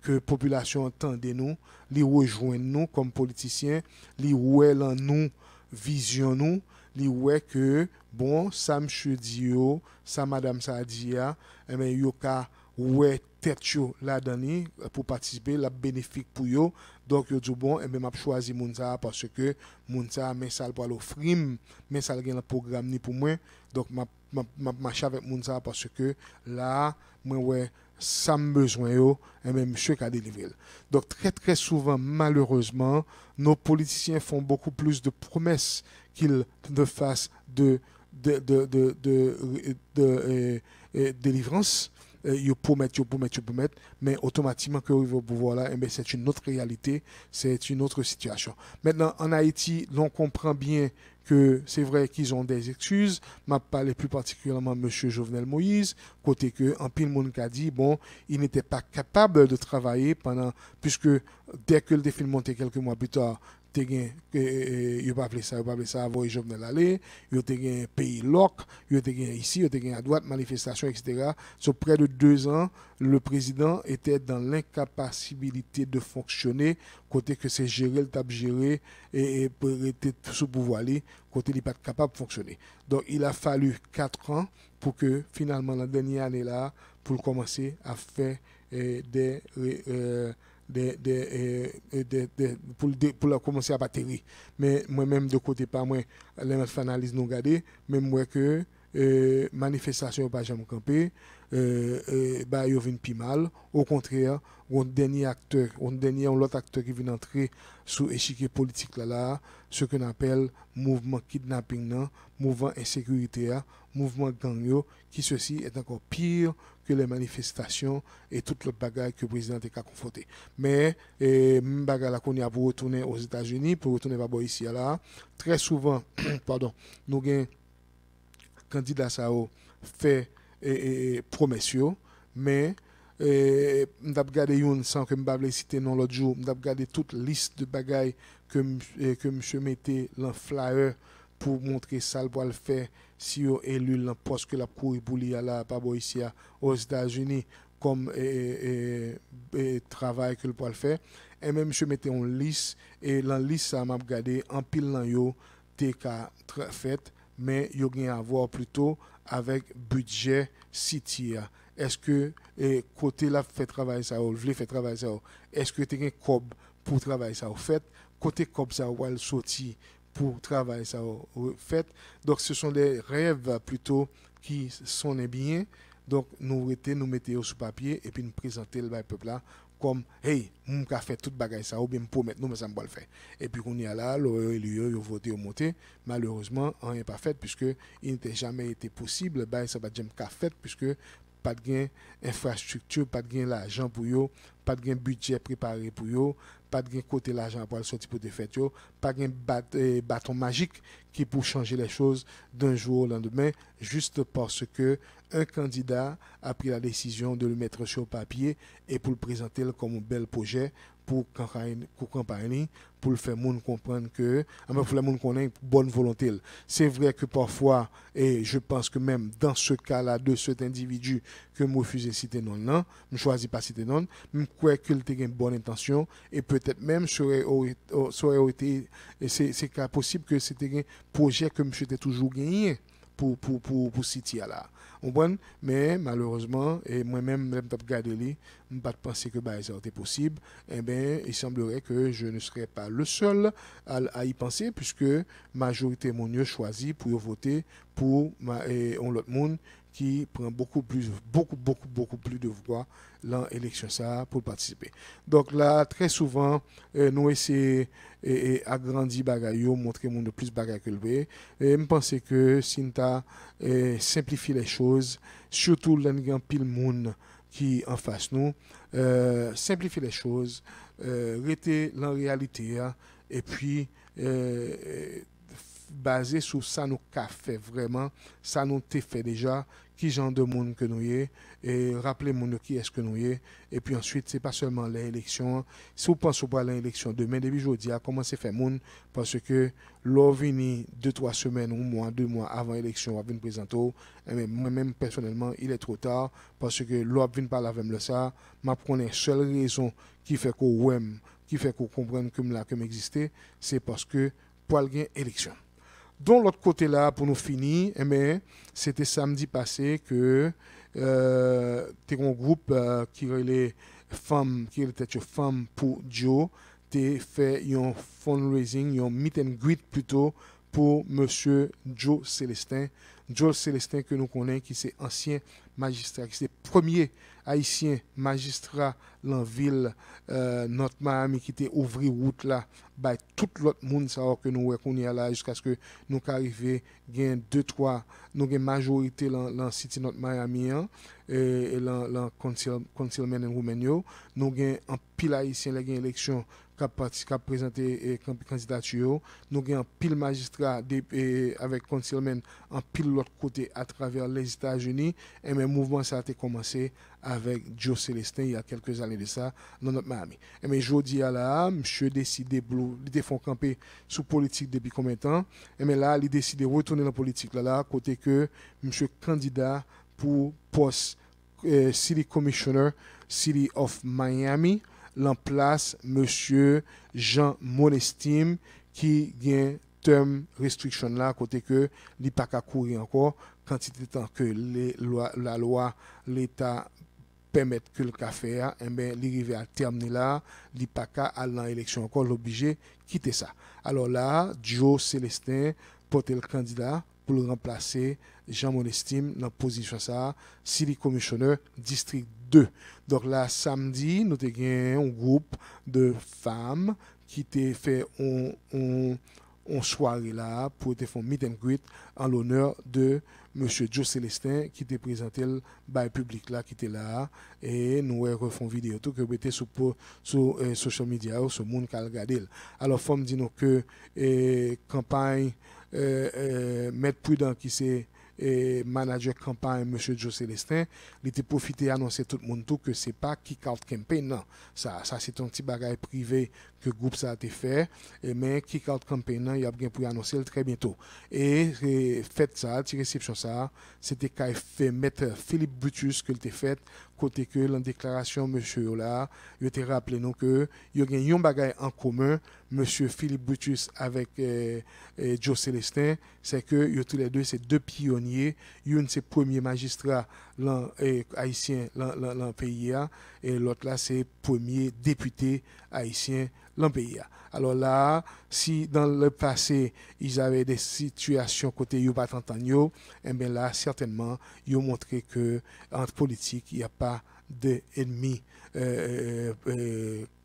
que la population entende nous, li rejoignent nous comme politiciens, li ouais en nous, vision nous, li ouais que bon, ça monsieur dit yo, ça madame ça dit ya, mais yo ka ouais tête yo là-dedans pour participer, la bénéfique pour yo. Donc yo dit bon, et m'a choisi Mounsa parce que Mounsa mais ça pour l'offrir, mais ça gagne le programme ni pour moi. Donc m'a marché avec Mounsa parce que là moi ouais ça me besoin yo et même monsieur qui a délivré. Donc très très souvent malheureusement nos politiciens font beaucoup plus de promesses qu'ils ne fassent de délivrance. Ils promettent, mais automatiquement que arrive au pouvoir là, eh bien, c'est une autre réalité, c'est une autre situation. Maintenant, en Haïti, l'on comprend bien que c'est vrai qu'ils ont des excuses. M'a parlé plus particulièrement M. Jovenel Moïse, côté que en pile monde a dit bon, il n'était pas capable de travailler puisque dès que le défi monté quelques mois plus tard, il pas appelé ça avant Jovenel aller, il y a pays loc, il y a ici, il y a à droite manifestation etc. Sur près de 2 ans, le président était dans l'incapacité de fonctionner côté que c'est gérer le table géré et était sous pouvoir côté il n'est pas capable de fonctionner. Donc il a fallu 4 ans pour que finalement la dernière année là pour commencer à faire pour commencer à battre. Mais moi-même, de côté, pas moi, les analyses nous regarder, même moi que manifestation pas jamais campé, bah yo vinn pi mal. Au contraire, un l'autre acteur qui vient entrer sous échiquier politique là, ce qu'on appelle mouvement kidnapping, mouvement insécurité, mouvement gang qui ceci est encore pire que les manifestations et toute le bagage que le président est confronté. Mais bagage là qu'on a pour retourner aux États-Unis, pour retourner pas ici là, très souvent pardon, nous gain candidat ça fait promesses mais m'd'a regarder une sans que m'pa citer non l'autre jour, m'd'a regarder toute liste de bagages que monsieur mettait dans flyer pour montrer ça pour le faire si yo élu le poste que la courir pour lui là pas ici aux États-Unis comme travail que le pour le faire et même monsieur mettait une liste et dans liste ça m'a regardé en pile dans yo t'es fait mais yo gain à voir plutôt avec budget city est-ce que côté là fait travail ça ou voulez faire travail ça, est-ce que tu as un cob pour travail ça au fait, côté cob ça ou elle sorti pour travail ça au fait. Donc ce sont des rêves plutôt qui sont bien. Donc nous mettons sur papier et puis nous présenter le peuple là comme hey, nous avons fait toute bagaille ça ou bien pour mettre nous mais ça me le faire. Et puis on y a là, le voté au monté, malheureusement rien pas fait puisque il n'était jamais été possible, ça va jamais fait puisque pas de gain infrastructure, pas de gain l'argent pour yo, pas de gain budget préparé pour yo, pas de gain côté l'argent pour sortir pour des fêtes yo, pas de gain bâton magique qui pour changer les choses d'un jour au lendemain juste parce que un candidat a pris la décision de le mettre sur papier et pour le présenter comme un bel projet pour campagne, pour le faire monde comprendre que, pour le monde qu'on a une bonne volonté. C'est vrai que parfois, et je pense que même dans ce cas-là de cet individu que je refuse de citer non, je ne choisis pas citer non, je crois qu'il a une bonne intention et peut-être même c'est possible que c'était un projet que je t'ai toujours gagné pour citer là. Mais malheureusement, et moi-même, je ne peux pas regarder, je ne peux pas penser que ça était possible. Eh bien, il semblerait que je ne serais pas le seul à y penser, puisque la majorité mon mieux choisi pour voter pour l'autre monde qui prend beaucoup plus de voix dans l'élection ça pour participer. Donc là, très souvent, nous essayons d'agrandir bagaille, montrer monde plus bagaille que le et je pense que si nous simplifier les choses, surtout dans le pile monde qui en face nous, simplifier les choses, rester dans la réalité et puis basé sur ça nous qu'a fait vraiment, ça nous t'a fait déjà, qui genre de monde que nous y et rappeler monde qui est-ce que nous y et puis ensuite c'est pas seulement l'élection, si vous pensez pas à l'élection demain début jeudi à commencer faire monde parce que l'on vini 2-3 semaines ou mois 2 mois avant l'élection on va venir présenter moi-même personnellement il est trop tard parce que l'on vient parler avec moi ça m'a connaît seule raison qui fait qu'on comprenne que là comme exister c'est parce que pour gagner élection. Dans l'autre côté là, pour nous finir, c'était samedi passé que un groupe qui relait femmes, qui était femmes pour Joe, a fait un fundraising, un meet and greet plutôt pour Monsieur Joe Célestin. Joe Célestin que nous connaissons, qui c'est ancien magistrat, qui c'est premier haïtien magistrat dans la ville notre Miami qui était ouvert route là by tout l'autre monde ça que nous connaissons là jusqu'à ce que nous arrivions gain 2-3 nous gain majorité dans city notre Miami et dans concealment and women nous gain en pile haïtien la gain élection qui a présenté candidature nous gain pile magistrat avec concealment en pile l'autre côté à travers les États-Unis et même mouvement ça a été commencé avec Joe Célestin il y a quelques années de ça dans notre Miami. Et mais jodi à là, monsieur décidé il font camper sous politique depuis combien de temps et mais là il décide de retourner dans la politique là côté que monsieur candidat pour poste City Commissioner City of Miami l'en place monsieur Jean Monestime qui gagne term restriction là côté que il pas qu'à courir encore quantité de temps que la loi l'état permettre que le café l'arriver à terme là il pas qu'à aller dans l'élection encore l'obligé quitter ça. Alors là Joe Célestin porte le candidat pour le remplacer Jean Monestime dans position ça City Commissioner district 2. Donc là samedi nous avons gagné un groupe de femmes qui t'a fait on soirée là pour te faire meet and greet en l'honneur de monsieur Joe Célestin qui était présenté le bail public là qui était là et nous refont vidéo tout que mettez sur social media ou sur monde qui a regardé. Alors faut me dire nous que campagne Maître Prudent qui c'est manager campagne monsieur Joe Célestin, il était profité annoncer tout le monde tout que c'est pas kick-out campaign non. Ça c'est un petit bagage privé que groupe ça a été fait mais kick-out campaign non, il y a bien pour annoncer très bientôt. Et fait ça, réception ça, c'était qu'a fait mettre Philippe Brutus que il fait côté que la déclaration monsieur là, il était rappelé nous que il y a un bagage en commun monsieur Philippe Brutus avec Joe Célestin, c'est que tous les deux c'est deux pionniers, une c'est premier magistrat haïtien dans le pays et l'autre là c'est premier député haïtien dans le pays. Alors là, si dans le passé, ils avaient des situations côté yo pas t'entendre, eh bien là certainement, ils ont montré que entre politique, il n'y a pas d'ennemis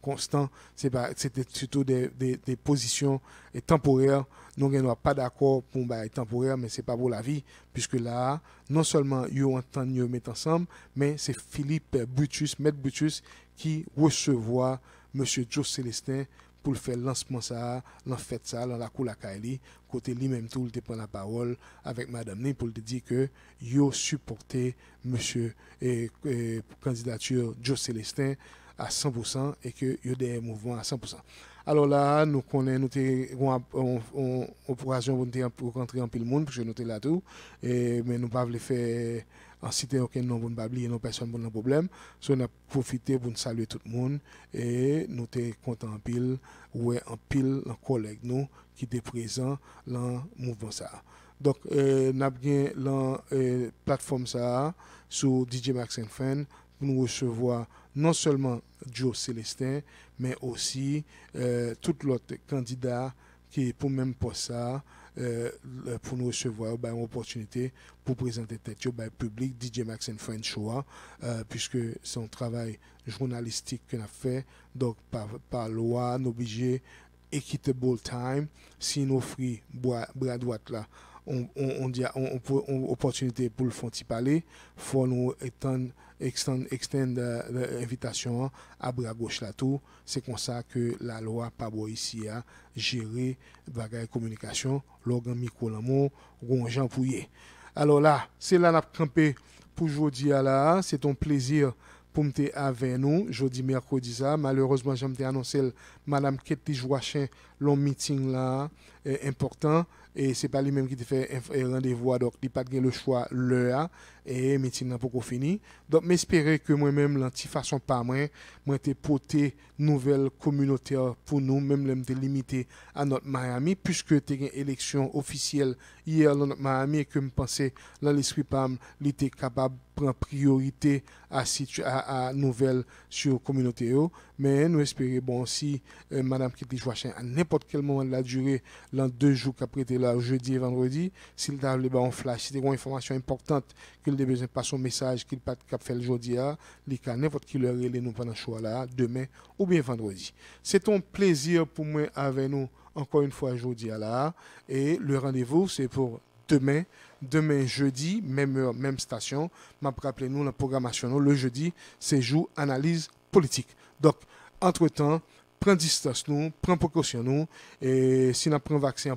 constants, c'était surtout des positions temporaires. Nous n'avons pas d'accord pour temporaire, mais c'est pas pour la vie, puisque là, non seulement ils ont entendu nous mettre ensemble, mais c'est Philippe Brutus, Maître Brutus, qui recevoir M. Joe Célestin pour faire le lancement ça, l'en fait ça, dans la cour la Kaili, côté lui-même tout, il prend la parole avec Madame Ni pour te dire que yo supporté monsieur candidature Joe Célestin à 100% et que yo des mouvements à 100%. Alors là, nous connaissons, nous occasion pour rentrer en pile monde, parce que nous sommes là tout, mais nous ne pouvons pas faire en citer aucun nom pour ne pas oublier nos personnes pour nos problèmes. So, on a profité pour nous saluer tout le monde et nous sommes contents en pile, ouais, en pile, en collègue nous qui étaient présents dans le mouvement ça. Donc, nous avons la plateforme ça sur DJ Max & Fan pour nous recevoir non seulement Joe Célestin, mais aussi tout l'autre candidat qui pour même pour ça, pour nous recevoir une opportunité pour présenter tête au public DJ Max & Friends Show, puisque c'est un travail journalistique qu'on a fait, donc par loi, nous obligés equitable time, si nous offrons bras droite là, on dit opportunité pour le fond parler, faut nous extendre l'invitation à bras gauche là tout. C'est comme ça que la loi pas ici à gérer bagaille communication, l'organe micro l'amour, Jean Pouillet. Alors là, c'est là n'a campé pour aujourd'hui là, c'est un plaisir pour me avec nous jeudi mercredi ça. Malheureusement, j'aime annoncer madame Ketty Joachin long meeting là important et c'est pas lui même qui te fait un rendez-vous donc il pas le choix l'heure et meeting n'a pas fini. Donc m'espérer que moi-même l'anti façon pas moi t'ai porté nouvelle communautaire pour nous même l'aime limité à notre Miami puisque t'es une élection officielle hier dans notre Miami et que me pensais dans l'esprit pam il était capable prendre priorité à nouvelle sur communauté mais nous espérons bon si madame Kitty Joachin à n'importe quel moment de la durée dans 2 jours qu'après là jeudi et vendredi s'il t'a le en flash c'est une information importante qu'il a besoin pas son message qu'il pas cap faire le jeudi à n'importe qui leur relais nous pendant choix là demain ou bien vendredi. C'est un plaisir pour moi avec nous encore une fois jeudi là et le rendez-vous c'est pour demain jeudi, même heure, même station. M'a rappelé nous la programmation le jeudi, c'est jour analyse politique. Donc entre-temps, prends distance nous, prends précaution nous et si on prend vaccin,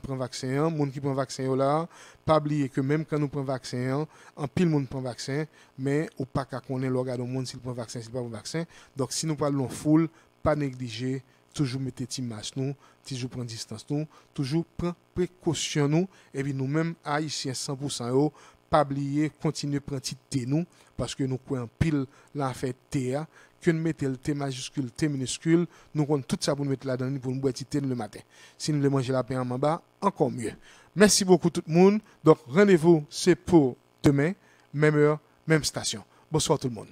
monde qui prend vaccin là, pas oublier que même quand nous prenons vaccin, en pile monde prend vaccin, mais ou pas qu'à connaître le regard du monde s'il prend vaccin, s'il pas prend vaccin. Donc si nous parlons full, pas négliger toujours mettre petit masque nous, toujours prendre distance nous, toujours prendre précaution nous et puis nous-mêmes haïtiens 100% pas oublier continuer prendre thé nous parce que nous croyons pile l'affaire thé que nous mettons le T majuscule T minuscule nous comptons tout ça pour nous mettre là-dedans pour nous boire thé le matin. Si nous voulons manger la pain en bas encore mieux. Merci beaucoup tout le monde. Donc rendez-vous c'est pour demain même heure, même station. Bonsoir tout le monde.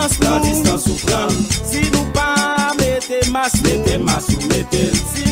distance ou prendre. Si nous pas mettez masse ou mettez. Si